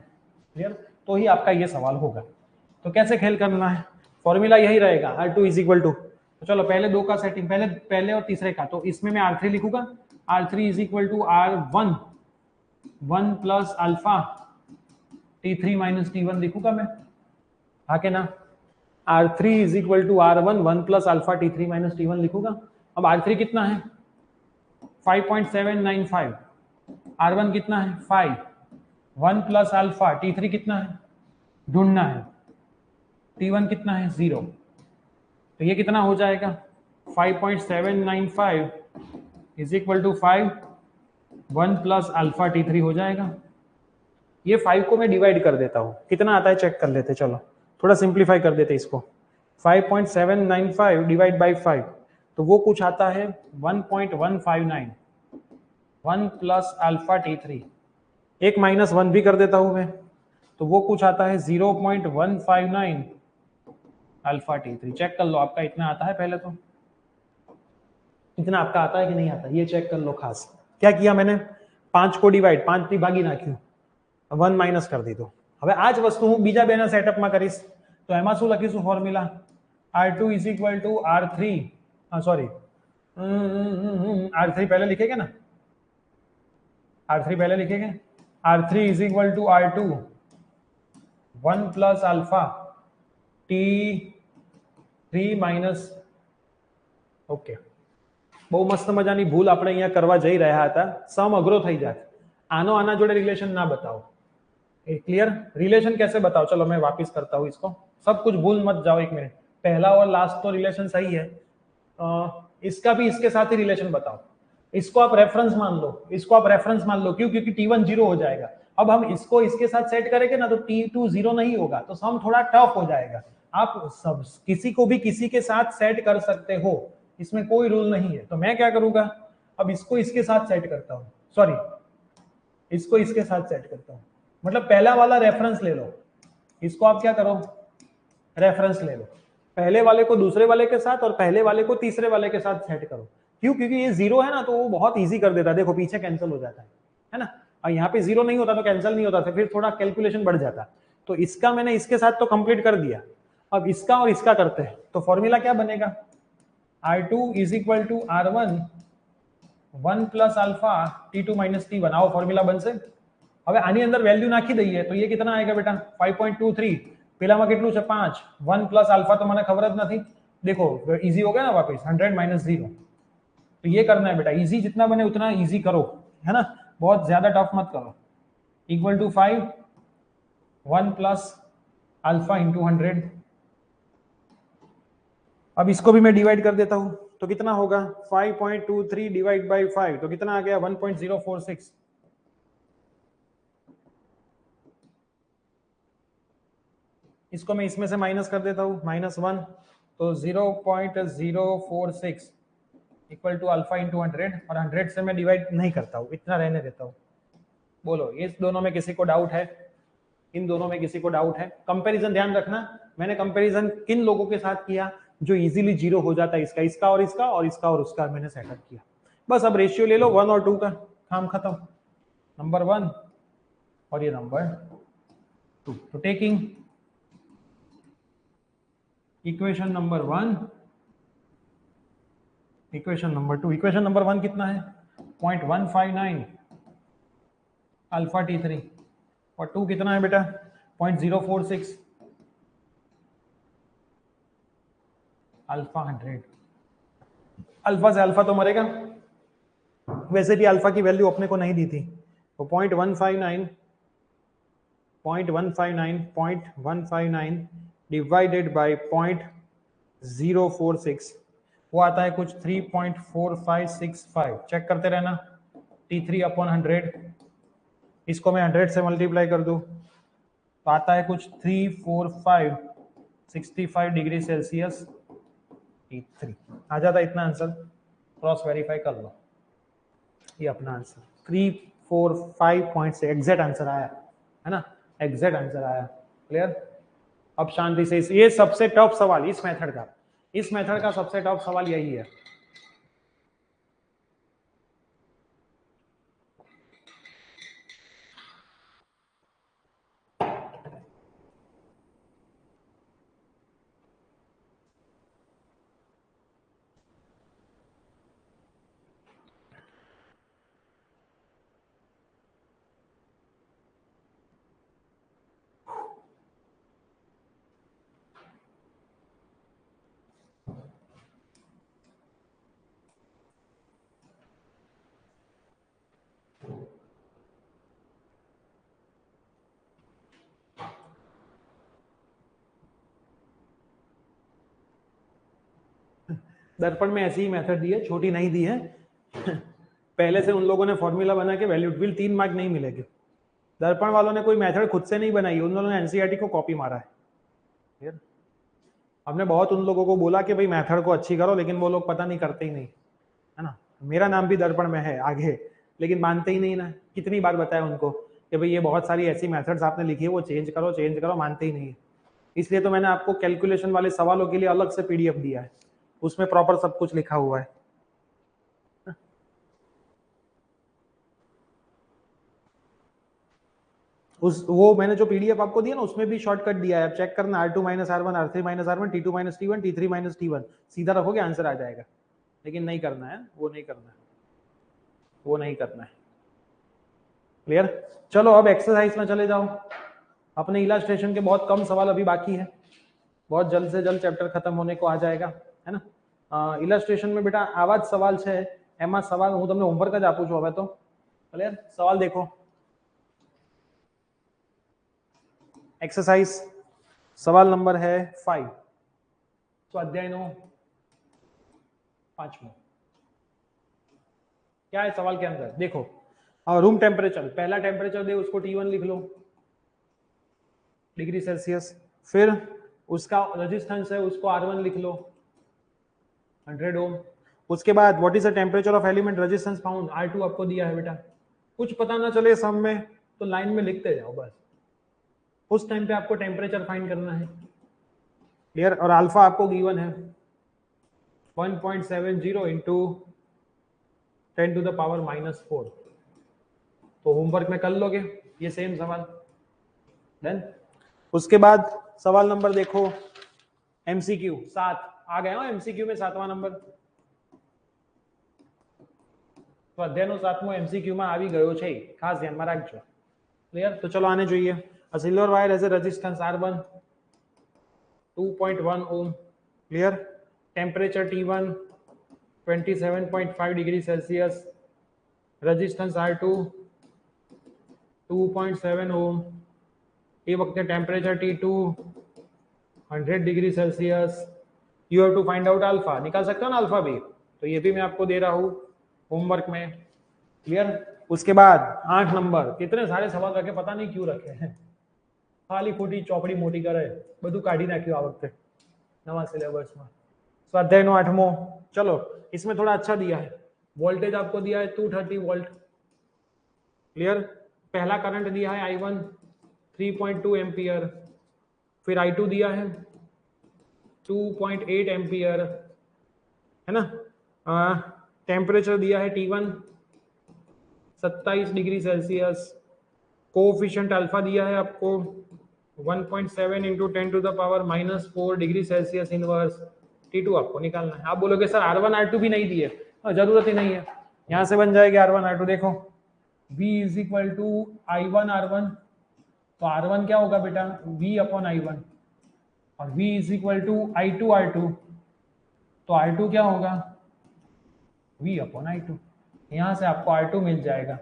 क्लियर? तो ही आपका ये सवाल होगा. तो कैसे खेल करना है? फॉर्मूला यही रहेगा, R2 इज इक्वल टू, तो चलो पहले दो का सेटिंग, पहले और तीसरे का. तो इसमें मैं R3 लिखूंगा. R3 is equal to R1 1 plus alpha T3 minus T1 लिखूंगा मैं, हाँ के ना. R3 is equal to R1 1 plus alpha T3 minus T1 लिखूंगा. अब R3 कितना है? 5.795. R1 कितना है? 5. 1 प्लस अल्फा T3 कितना है? ढूंढना है. T1 कितना है? 0. तो ये कितना हो जाएगा? 5.795 is equal to 5 1 plus alpha T3 हो जाएगा. ये 5 को मैं डिवाइड कर देता हूँ, कितना आता है चेक कर लेते. चलो थोड़ा सिंप्लीफाई कर देते इसको. 5.795 डिवाइड बाई 5, तो वो कुछ आता है 1.159. 1 प्लस अल्फा T3, एक माइनस 1 भी कर देता हूँ मैं, तो वो कुछ आता है 0.159 अल्फा T3. चेक कर लो आपका इतना आता है. पहले तो इतना आपका आता है कि नहीं आता, ये चेक कर लो. खास क्या किया मैंने? 5 को डिवाइड, 5 થી ભાગી નાખ્યું, 1 માઇનસ કરી દીધું. હવે આ જ વસ્તુ હું બીજા બેના સેટઅપમાં કરીશ. તો એમાં શું લખીશું formula? R2 is equal to R3, sorry R3 पहले लिखेंगे ना, R3 पहले लिखेंगे. R3 is equal to R2 1 plus alpha T3 minus. Okay, બહુ મસ્ત મજાની ભૂલ આપણે અહીંયા કરવા જઈ રહ્યા હતા. સમ અઘરો થઈ જાય. આનો આના જોડે રિલેશન ના બતાવો. क्लियर? रिलेशन कैसे बताओ? चलो मैं वापस करता हूँ इसको. सब कुछ भूल मत जाओ. एक मिनट, पहला और लास्ट तो रिलेशन सही है, इसका भी इसके साथ ही रिलेशन बताओ. इसको आप रेफरेंस मान लो, इसको आप रेफरेंस मान लो. क्यों? क्योंकि T1 0 हो जाएगा. अब हम इसको इसके साथ सेट करेंगे ना, तो T2 0 नहीं होगा, तो सम थोड़ा टफ हो जाएगा. आप सब किसी को भी किसी के साथ सेट कर सकते हो, इसमें कोई रूल नहीं है. तो मैं क्या करूंगा, अब इसको इसके साथ सेट करता हूं, सॉरी इसको इसके साथ सेट करता हूं. मतलब पहला वाला रेफरेंस ले लो, इसको आप क्या करो, रेफरेंस ले लो. पहले वाले को दूसरे वाले के साथ और पहले वाले को तीसरे वाले के साथ सेट करो. क्यों? क्योंकि ये 0 है ना, तो वो बहुत इजी कर देता है. देखो पीछे कैंसिल हो जाता है ना. और यहाँ पे 0 नहीं होता तो कैंसिल नहीं होता था, फिर थोड़ा कैलकुलेशन बढ़ जाता. तो इसका मैंने इसके साथ तो कंप्लीट कर दिया. अब इसका और इसका करते हैं. तो फॉर्मूला क्या बनेगा? R2 is equal to R1 1 plus alpha T2 minus T1. आओ फॉर्मूला बन से. હવે આની અંદર વેલ્યુ નાખી દઈએ તો ये कितना आएगा बेटा? 5.23. પેલામાં કેટલું છે? 5. 1 प्लस अल्फा तो મને ખબર જ નથી. देखो इजी हो गया ना वापस. 100 माइनस 0. तो ये करना है बेटा. इजी जितना बने उतना इजी करो, है ना, बहुत ज्यादा टफ मत करो. Equal to 5 1 plus alpha into 100. अब इसको भी मैं डिवाइड कर देता हूं, तो कितना होगा? 5.23 डिवाइड बाई 5, तो कितना आ गया? 1.046. इसको मैं इसमें से माइनस कर देता हूँ, -1, तो 0.046 इक्वल टू अल्फा इंटू 100. और 100 से मैं डिवाइड नहीं करता हूँ, इतना रहने देता हूँ. बोलो, इस दोनों में किसी को डाउट है? इन दोनों में किसी को डाउट है? कंपैरिजन ध्यान रखना, मैंने कंपैरिजन किन लोगों के साथ किया जो इजीली 0 हो जाता है. इसका, इसका और इसका, और इसका और उसका मैंने सेटअप किया. बस अब रेशियो ले लो 1 और 2 का, काम खत्म. नंबर 1 और ये नंबर 2. तो taking equation number 1, equation number 2. Equation number 1 कितना है? 0.159 अल्फा T3 और 2 कितना है बेटा 0.046 अल्फा 100। अल्फा से अल्फा तो मरेगा, वैसे भी अल्फा की वैल्यू अपने को नहीं दी थी, तो 0.159 डिवाइडेड बाय 0.046 वो आता है कुछ 3.4565। चेक करते रहना, T3 अपॉन 100, इसको मैं 100 से मल्टीप्लाई कर दूं तो आता है कुछ 34565 डिग्री सेल्सियस T3 आ जाता है। इतना आंसर क्रॉस वेरीफाई कर लो, ये अपना आंसर 345 से एग्जैक्ट आंसर आया है ना, एग्जैक्ट आंसर आया। क्लियर? अब शांति से, ये सबसे टफ सवाल इस मेथड का सबसे टफ सवाल यही है। दर्पण में ऐसी ही मेथड दी है, छोटी नहीं दी है। पहले से उन लोगों ने फॉर्मूला बना के वैल्यू विल 3 मार्क नहीं मिलेगी। दर्पण वालों ने कोई मेथड खुद से नहीं बनाई, उन लोगों ने एनसीईआरटी को कॉपी मारा है। हमने बहुत उन लोगों को बोला कि भाई मेथड को अच्छी करो, लेकिन वो लोग पता नहीं करते ही नहीं, है ना। मेरा नाम भी दर्पण में है आगे, लेकिन मानते ही नहीं ना। कितनी बार बताया उनको कि भाई ये बहुत सारी ऐसी मेथड्स आपने लिखी है, वो चेंज करो, मानते ही नहीं है। इसलिए तो मैंने आपको कैलकुलेशन वाले सवालों के लिए अलग से पीडीएफ दिया है, उसमें प्रॉपर सब कुछ लिखा हुआ है। वो मैंने जो पीडीएफ आपको दिया ना, उसमें भी शॉर्टकट दिया है, आप चेक करना। R2 minus R1, R3 minus R1, T2 minus T1, T3 minus T1, सीधा रखोगे आंसर आ जाएगा। लेकिन नहीं करना है, वो नहीं करना है। क्लियर? चलो अब एक्सरसाइज में चले जाओ। अपने इलास्ट्रेशन के बहुत कम सवाल अभी बाकी है, बहुत जल्द से जल्द चैप्टर खत्म होने को आ जाएगा, है ना। इलास्ट्रेशन में बेटा आवाज सवाल है, एमा सवाल हूँ तमने होमवर्क ज आपू छू। हवे तो क्लियर? सवाल देखो, एक्सरसाइज सवाल नंबर है 5, स्वाध्याय 9 5वां। क्या है सवाल के अंदर देखो, रूम टेम्परेचर, पहला टेम्परेचर दे उसको T1 लिख लो डिग्री सेल्सियस, फिर उसका रेजिस्टेंस है उसको R1 लिख लो 100 ओम। उसके बाद what is the temperature of element resistance found, R2 आपको दिया है बेटा। कुछ पता ना चले सम में तो लाइन में लिखते जाओ बस, उस टाइम पे आपको टेम्परेचर फाइंड करना है। क्लियर? और अल्फा आपको गिवन है 1.70 इंटू 10 टू द पावर -4, तो होमवर्क में कर लोगे ये सेम सवाल। देन उसके बाद सवाल नंबर देखो, एमसीक्यू 7 आ गया हो, एमसीक्यू में 7वां नंबर, तो अध्यायનો 7મો एमसीक्यू में આવી ગયો છે, ખાસ ધ્યાનમાં રાખજો। ક્લિયર? તો ચલો આને જોઈએ। A silver wire has a resistance R1 2.1 ohm, clear? Temperature T1 27.5 degree Celsius, resistance R2 2.7 ohm, ये वक्त temperature T2 100 degree Celsius. You have to find out alpha, निकाल सकते हो ना अल्फा भी, तो ये भी मैं आपको दे रहा हूँ होमवर्क में। क्लियर? उसके बाद 8 नंबर, कितने सारे सवाल रखे पता नहीं क्यों रखे हैं, खाली खोटी चौपड़ी मोटी करे, બધું કાઢી નાખ્યું આ વખતે નવા સિલેબસમાં। स्वाध्याय 8मो, चलो इसमें थोड़ा अच्छा दिया है, वोल्टेज आपको दिया है 230 वोल्ट। क्लियर? पहला करंट दिया है I1 3.2 एम्पियर, फिर I2 दिया है 2.8 एम्पियर, है ना। टेम्परेचर दिया है T1 27 degree Celsius, coefficient alpha दिया है आपको 1.7 into 10 to the power -4 degree Celsius inverse. T2 आपको निकालना है। आप बोलोगे सर R1 R2 भी नहीं दिए, जरूरत ही नहीं है, यहां से बन जाएगी R1 R2, देखो V is equal to I1 R1, तो R1 क्या होगा बेटा V अपॉन I1, और V is equal to I2 R2, तो R2 क्या होगा V अपॉन I2। यहां से आपको R2 मिल जाएगा,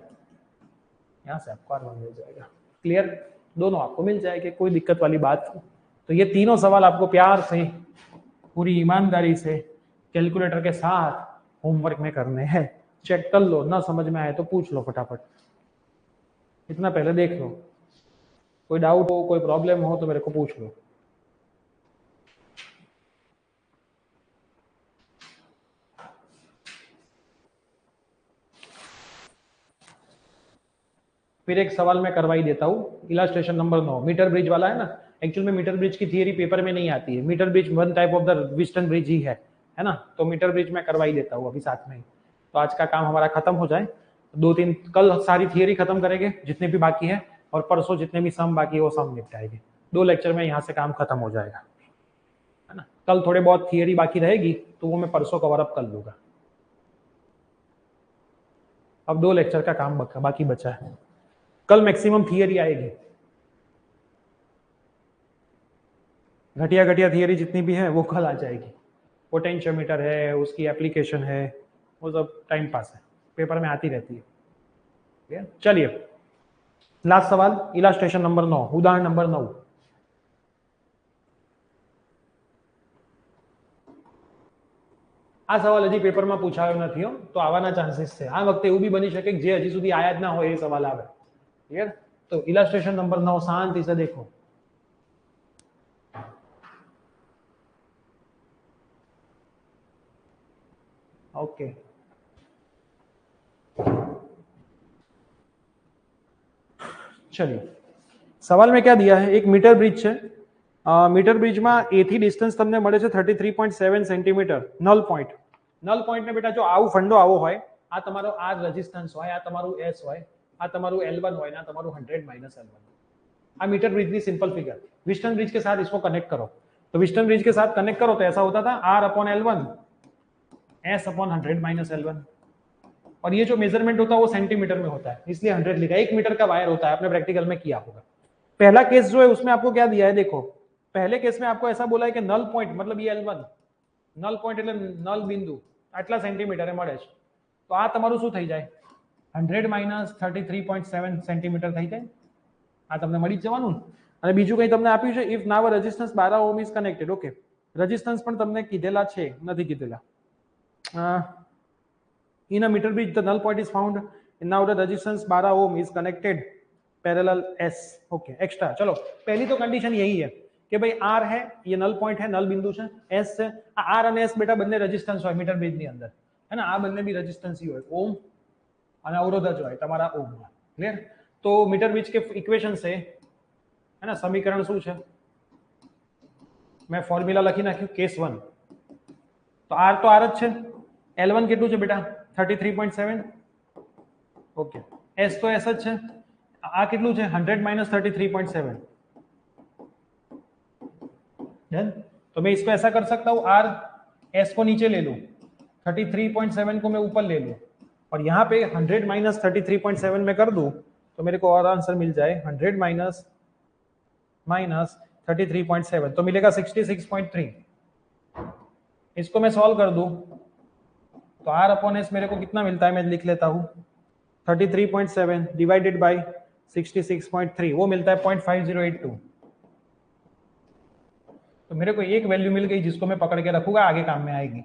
यहां से आपको R1 मिल जाएगा। क्लियर, दोनों आपको मिल जाएंगे, कोई दिक्कत वाली बात नहीं। तो ये तीनों सवाल आपको प्यार से पूरी ईमानदारी से कैलकुलेटर के साथ होमवर्क में करने हैं। चेक कर लो, ना समझ में आए तो पूछ लो फटाफट, इतना पहले देख लो, कोई डाउट हो कोई प्रॉब्लम हो तो मेरे को पूछ लो। फिर एक सवाल मैं करवाई देता हूँ, इलास्ट्रेशन नंबर 9, मीटर ब्रिज वाला है ना। एक्चुअल में मीटर ब्रिज की थियरी पेपर में नहीं आती है, meter bridge one type of the Wheatstone bridge ही है ना। तो मीटर ब्रिज मैं करवाई देता हूँ अभी साथ में ही। तो आज का काम हमारा खत्म हो जाए, 2-3 कल सारी थियरी खत्म करेंगे जितने भी बाकी है, और परसों जितने भी सम बाकी है वो सम निपटाएंगे। 2 लेक्चर में यहाँ से काम खत्म हो जाएगा, है ना। कल थोड़े बहुत थियरी बाकी रहेगी तो वो मैं परसों कवर अप कर लूंगा। अब 2 लेक्चर का काम बाकी बचा है, कल मैक्सिमम थियरी आएगी। घटिया घटिया थियरी जितनी भी है वो कल आ जाएगी। पोटेंशियोमीटर है, उसकी एप्लीकेशन है, वो सब टाइम पास है, पेपर में आती रहती है। चलिए लास्ट सवाल, इलास्ट्रेशन नंबर 9, उदाहरण नंबर 9। આ સવાલ હજી પેપરમાં પૂછાયો નથી હો, તો આવવાના ચાન્સીસ છે। આ વખતે એવું બી બની શકે કે જે હજી સુધી આયા જ ના હોય એ સવાલ આવે। ક્લિયર, તો ઇલાસ્ટ્રેશન નંબર 9 શાંતિ से देखो। ओके, चलिए सवाल में क्या दिया है, एक मीटर ब्रिज है। मीटर ब्रिज में ए थी डिस्टन्स तमने मळे छे 33.7 सेंटीमीटर। नल पॉइंट ने बेटा जो आवो फंडो आवो होय, आ तमारो आर रेजिस्टन्स होय, आ तमारू एस होय, आ तमारू L1 होय, आ तमारू 100 माइनस L1। आ मीटर ब्रिज की सिंपल फिगर, विस्टन ब्रिज के साथ इसको कनेक्ट करो, तो विस्टन ब्रिज के साथ कनेक्ट करो तो ऐसा होता था R upon L1 S upon 100 minus L1, और ये जो मेजरमेंट होता है वो सेंटीमीटर में होता है, इसलिए 100 लिखा। 1 मीटर का वायर होता है, आपने प्रैक्टिकल में किया होगा। पहला केस जो है उसमें आपको क्या दिया है, देखो पहले केस में आपको ऐसा बोला है कि नल पॉइंट मतलब ये L1, नल पॉइंट એટલે નલ બિંદુ આટલા સેન્ટીમીટરે મળે છે, તો આ તમારું શું થઈ જાય 100 માઈનસ 33.7 સેન્ટીમીટર થઈ જાય, આ તમને મળી જ જવાનું। અને બીજું કંઈ તમને આપ્યું છે, if now resistance 12 ohm is connected, okay resistance પણ તમને કીધેલા છે, નથી કીધેલા। in a meter bridge the null point is found and now the resistance 12 ohm is connected parallel S, okay extra. चलो पहली तो कंडीशन यही है कि भाई R है, ये नल पॉइंट है, नल बिंदु है, S है। R અને S बेटा બંને રેઝિસ્ટન્સ હોય મીટર બ્રિજ ની અંદર, है ना। આ બંને બી રેઝિસ્ટન્સ ही હોય, ઓમ અને અવરોધ જ હોય તમારા ઓમ। ક્લિયર, તો મીટર બ્રિજ के इक्वेशन से, है ना, समीकरण શું છે, मैं फॉर्म्युला લખી નાખ્યું केस 1। तो R तो R જ છે, L1 કેટલું છે બેટા 33.7, ओके S तो S જ છે, आ कितलू है 100 माइनस 33.7। तो मैं इसको ऐसा कर सकता हूं, R S को नीचे ले लूं, 33.7 को मैं ऊपर ले लूं, और यहाँ पे 100 माइनस 33.7 में कर दूं तो मेरे को और आंसर मिल जाए 100 माइनस 33.7 तो मिलेगा 66.3। इसको मैं सॉल्व कर दूं तो R अपॉन S मेरे को कितना मिलता है, मैं लिख लेता हूं 33.7 डिवाइडेड बाई 66.3, वो मिलता है 0.5082। तो मेरे को एक वैल्यू मिल गई जिसको मैं पकड़ के रखूंगा, आगे काम में आएगी।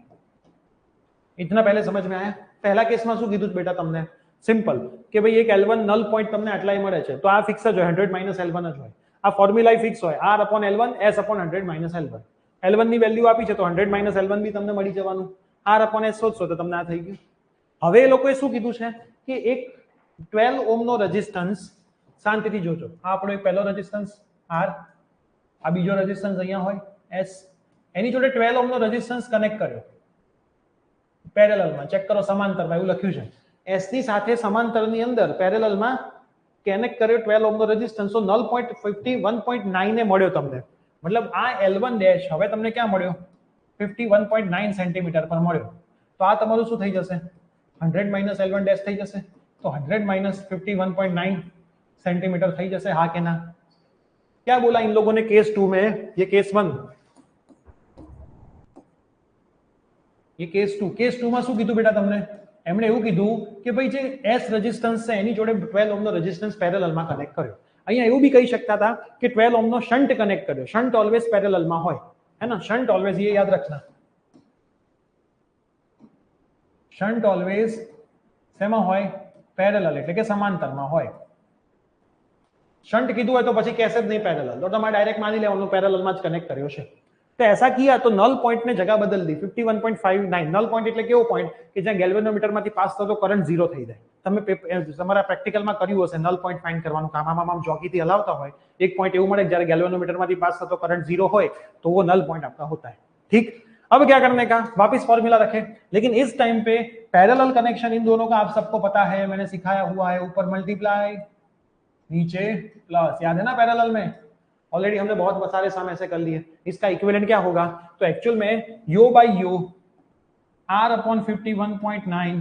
इतना पहले समझ में आया। पहला केस में શું કીધું બેટા તમને, સિમ્પલ કે ભાઈ એક L1 નલ પોઈન્ટ તમને આટલાય મળે છે, તો આ ફિક્સ જ હોય 100 માઈનસ L1 જ હોય, આ ફોર્મ્યુલા ફિક્સ હોય R upon L1 S upon 100 minus L1। L1 ની વેલ્યુ આપી છે તો 100 માઈનસ L1 બી તમને મળી જવાનું, R upon S શોધશો તો તમને આ થઈ ગયું। હવે એ લોકોએ શું કીધું છે કે એક 12 ઓહ્મ નો રેઝિસ્ટન્સ, શાંતિથી જોજો, આ આપણો એક પહેલો રેઝિસ્ટન્સ R, આ બીજો રેઝિસ્ટન્સ અહીંયા હોય S, એની જોડે 12 ઓહ્મ નો રેઝિસ્ટન્સ કનેક્ટ કર્યો પેરેલલમાં, ચેક કરો સમાંતરમાં એવું લખ્યું છે, S ની સાથે સમાંતરની અંદર પેરેલલમાં કનેક્ટ કર્યો 12 ઓહ્મ નો રેઝિસ્ટન્સ, તો નલ પોઈન્ટ 51.9 એ મળ્યો તમને, મતલબ આ L1 ડેશ હવે તમને ક્યાં મળ્યો 51.9 સેન્ટીમીટર પર મળ્યો। તો આ તમારું શું થઈ જશે 100 માઇનસ L1 ડેશ થઈ જશે તો 100 માઇનસ 51.9 सेंटीमीटर થઈ જશે હા કે ના क्या बोला इन लोगों ने केस 2 में ये केस 1 ये केस 2 માં શું કીધું બેટા તમને એમણે એવું કીધું કે ભાઈ જે S રેઝિસ્ટન્સ છે એની જોડે 12 ઓહ્મ નો રેઝિસ્ટન્સ પેરેલલમાં કનેક્ટ કર્યો અહીંયા એવું भी કહી सकता था कि 12 ओम નો શન્ટ કનેક્ટ કર્યો શન્ટ ઓલવેઝ પેરેલલમાં હોય है ना शंट ऑलवेज ये याद रखना शंट ऑलवेज શેમાં હોય પેરેલલ એટલે કે સમાંતરમાં હોય शंट कीधु है तो પછી कैसे नहीं पैरेलल तो તમારે डायरेक्ट मानी लेવાનું पैरेलल માં જ कनेक्ट કર્યો છે तो ऐसा किया तो नल पॉइंट ने जगह बदल दी 51.59 नल पॉइंट એટલે કેવો પોઈન્ટ કે જ્યાં ગેલ્વેનોમીટર માંથી પાસ થતો કરંટ 0 થઈ જાય તમે તમારા પ્રેક્ટિકલ માં કર્યું હશે નલ પॉइंट फाइंड કરવાનું કામ આમ જોકીથી હલાવતા હોય एक पॉइंट એવું મળે જ્યારે ગેલ્વેનोमीटर માંથી પાસ થતો करंट 0 હોય तो वो नल पॉइंट आपका होता है ठीक अब क्या करने का वापस फॉर्मूला रखें लेकिन इस टाइम पे पैरेलल कनेक्शन इन दोनों का आप सबको पता है मैंने सिखाया हुआ है ऊपर मल्टीप्लाई नीचे प्लस याद है ना पैरेलल में ऑलरेडी हमने बहुत सारे सम ऐसे कर लिए इसका इक्विवेलेंट क्या होगा तो एक्चुअल में Y by Y r upon 51.9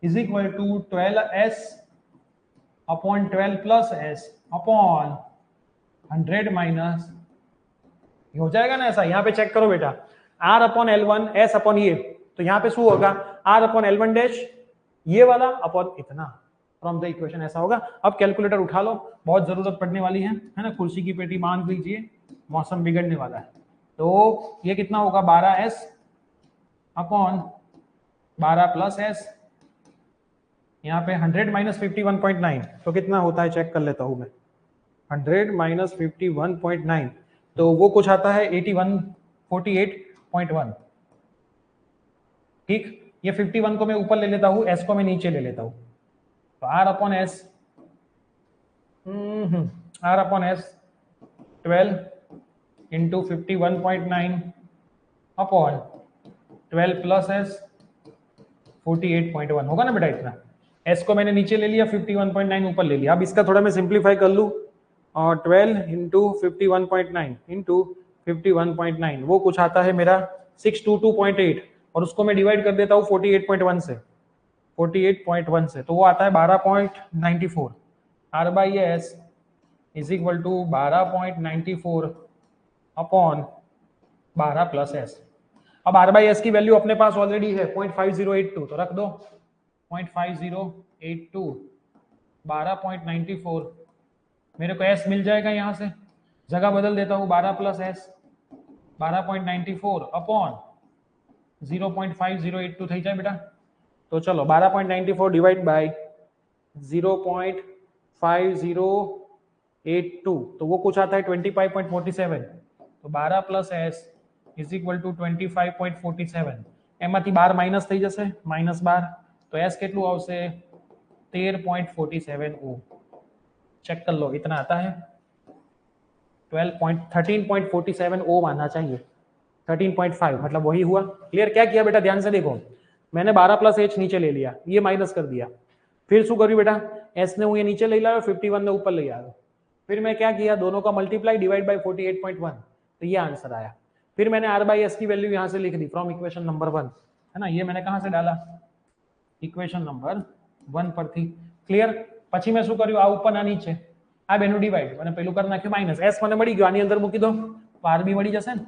is equal to 12s upon 12 plus s upon 100 minus हो जाएगा ना ऐसा यहाँ पे चेक करो बेटा r upon L1 s upon ये तो यहाँ पे शू होगा r अपॉन L1 डैश ये वाला अपॉन इतना फ्रॉम द इक्वेशन ऐसा होगा अब कैलकुलेटर उठा लो बहुत जरूरत पड़ने वाली है ना कुर्सी की पेटी मान लीजिए मौसम बिगड़ने वाला है तो ये कितना होगा 12s अपॉन 12 प्लस s यहाँ पे 100 माइनस 51.9 तो कितना होता है चेक कर लेता हूं मैं 100 माइनस 51.9 तो वो कुछ आता है 48.1 ठीक ये 51 को मैं ऊपर ले लेता हूँ s को मैं नीचे ले लेता हूँ तो r upon s r upon s 12 into 51.9 upon 12 plus s 48.1 होगा ना बेटा इतना s को मैंने नीचे ले लिया 51.9 ऊपर ले लिया अब इसका थोड़ा मैं सिंप्लीफाई कर लूँ और 12 इंटू 51.9 इंटू 51.9 वो कुछ आता है मेरा 622.8 और उसको मैं डिवाइड कर देता हूँ 48.1 से 48.1 से तो वो आता है 12.94 r by S is equal to 12.94 upon 12 plus S अब r बाई एस की वैल्यू अपने पास ऑलरेडी है 0.5082 तो रख दो 0.5082 12.94 मेरे को s मिल जाएगा यहाँ से जगह बदल देता हूँ 12 प्लस एस 12.94 अपॉन 0.5082 થઈ જાય બેટા तो चलो 12.94 डिवाइड बाय 0.5082 तो वो कुछ आता है 25.47 तो 12 plus S is equal to 25.47 એમાંથી 12 માઈનસ થઈ જશે -12 तो एस કેટલું આવશે 13.47 ઓમ चेक कर लो इतना आता है 13.47 ओम आना चाहिए 13.5 मतलब वही हुआ क्लियर क्या किया बेटा ध्यान से देखो मैंने 12 प्लस एच नीचे ले लिया ये माइनस कर दिया फिर शू કર્યું बेटा एस ने હું ये नीचे ले लाया 51 ने ऊपर ले आया फिर मैं क्या किया दोनों का मल्टीप्लाई डिवाइड बाय 48.1 तो ये आंसर आया फिर मैंने r बाई एस की वैल्यू यहाँ से लिख दी फ्रॉम इक्वेशन नंबर 1 है ना ये मैंने कहाँ से डाला इक्वेशन नंबर 1 पर थी क्लियर પછી મેં શું કર્યું આ ઉપર ના નીચે આ બેનું ડિવાઇડ અને પેલું કરી નાખ્યું માઈનસ s મને મળી ગયો આની અંદર મૂકી દો તો r બી મળી જશે ને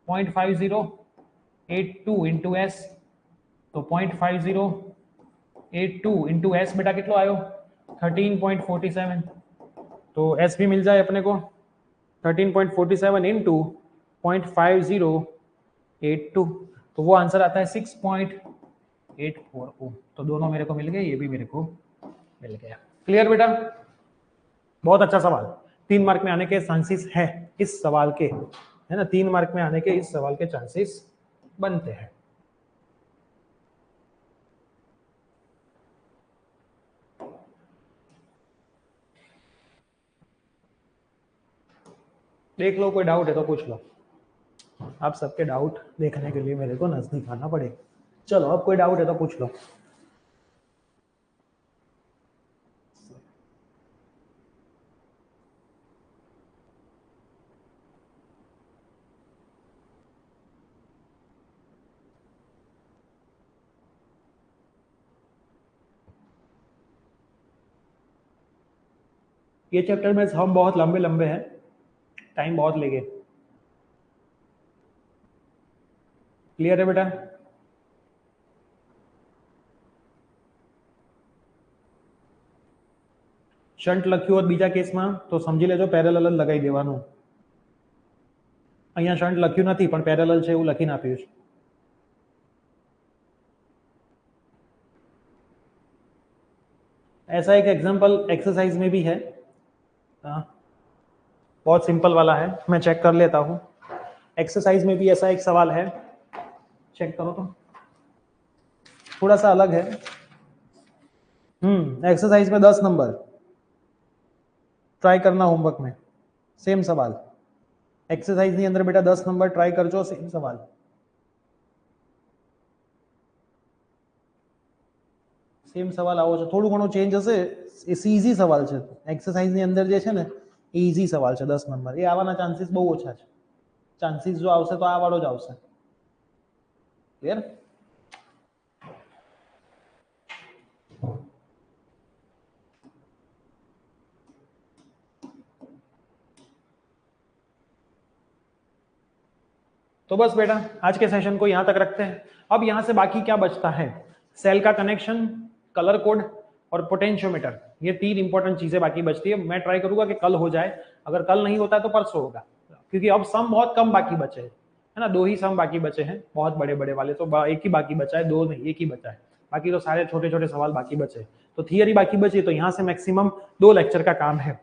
0.5082 into s तो 0.5082 into s बेटा कितना आयो 13.47 तो s भी मिल जाए अपने को 13.47 into 0.5082 तो वो आंसर आता है 6.84 ओम तो दोनों मेरे को मिल गए ये भी मेरे को मिल गया क्लियर बेटा बहुत अच्छा सवाल 3 मार्क में आने के चांसेस है इस सवाल के है ना 3 मार्क में आने के इस सवाल के चांसेस बनते हैं देख लो कोई डाउट है तो पूछ लो आप सबके डाउट देखने के लिए मेरे को नजदीक आना पड़ेगा चलो अब कोई डाउट है तो पूछ लो ये चैप्टर में हम बहुत लंबे लंबे हैं, टाइम बहुत लेंगे। क्लियर है बेटा? શન્ટ લખ્યું હોત બીજા કેસમાં તો સમજી લેજો પેરેલલ જ લગાવી દેવાનું. અહીંયા શન્ટ લખ્યું નથી પણ પેરેલલ છે એવું લખીને આપ્યું છે. ऐसा एक एग्जाम्पल एक्सरसाइज में भी है, बहुत सिंपल वाला है, मैं चेक कर लेता हूं. एक्सरसाइज में भी ऐसा एक सवाल है, चेक करो तो थोड़ा सा अलग है. एक्सरसाइज में 10 नंबर ट्राई करना होमवर्क में, सेम सवाल. एक्सरसाइज ની અંદર બેટા 10 નંબર ટ્રાય કરજો, સેમ સવાલ. સેમ સવાલ આવો છે, થોડું ઘણું ચેન્જ હશે. એ ઈઝી સવાલ છે. એક્સરસાઇઝ ની અંદર જે છે ને એ ઈઝી સવાલ છે. 10 નંબર એ આવવાના ચાન્સીસ બહુ ઓછા છે. ચાન્સીસ જો આવશે તો આ વાળો જ આવશે. ક્લિયર? तो बस बेटा आज के सेशन को यहाँ तक रखते हैं. अब यहाँ से बाकी क्या बचता है? सेल का कनेक्शन, कलर कोड और पोटेंशियोमीटर, ये 3 इंपॉर्टेंट चीजें बाकी बचती है. मैं ट्राई करूंगा कि कल हो जाए, अगर कल नहीं होता है तो परसों होगा, क्योंकि अब सम बहुत कम बाकी बचे हैं, है ना. 2 ही सम बाकी बचे हैं, बहुत बड़े बड़े वाले तो एक ही बाकी बचा है, 2 नहीं, एक ही बचा है. बाकी तो सारे छोटे छोटे सवाल बाकी बचे. तो थियरी बाकी बची, तो यहाँ से मैक्सिमम 2 लेक्चर का काम है.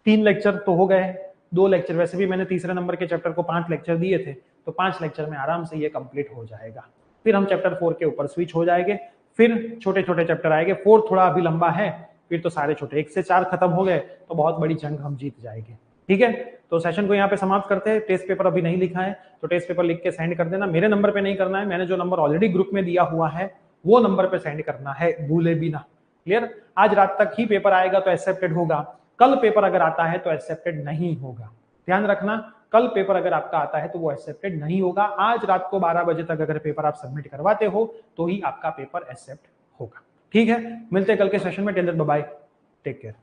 3 लेक्चर तो हो गए, 2 लेक्चर. वैसे भी मैंने तीसरे नंबर के चैप्टर को 5 लेक्चर दिए थे, तो 5 लेक्चर में आराम से ये कंप्लीट हो जाएगा. फिर हम चैप्टर 4 के ऊपर स्विच हो जाएंगे, फिर छोटे छोटे चैप्टर आएंगे. 4 थोड़ा अभी लंबा है, फिर तो सारे छोटे. 1 से 4 खत्म हो गए तो बहुत बड़ी जंग हम जीत जाएंगे. ठीक है, तो सेशन को यहाँ पे समाप्त करते हैं. टेस्ट पेपर अभी नहीं लिखा है तो टेस्ट पेपर लिख के सेंड कर देना. मेरे नंबर पे नहीं करना है, मैंने जो नंबर ऑलरेडी ग्रुप में दिया हुआ है वो नंबर पे सेंड करना है, भूले भी ना. क्लियर? आज रात तक ही पेपर आएगा तो एक्सेप्टेड होगा, कल पेपर अगर आता है तो एक्सेप्टेड नहीं होगा. ध्यान रखना, कल पेपर अगर आपका आता है तो वो एक्सेप्टेड नहीं होगा. आज रात को 12 बजे तक अगर पेपर आप सबमिट करवाते हो तो ही आपका पेपर एक्सेप्ट होगा. ठीक है, मिलते हैं कल के सेशन में. Till then bye bye, take care.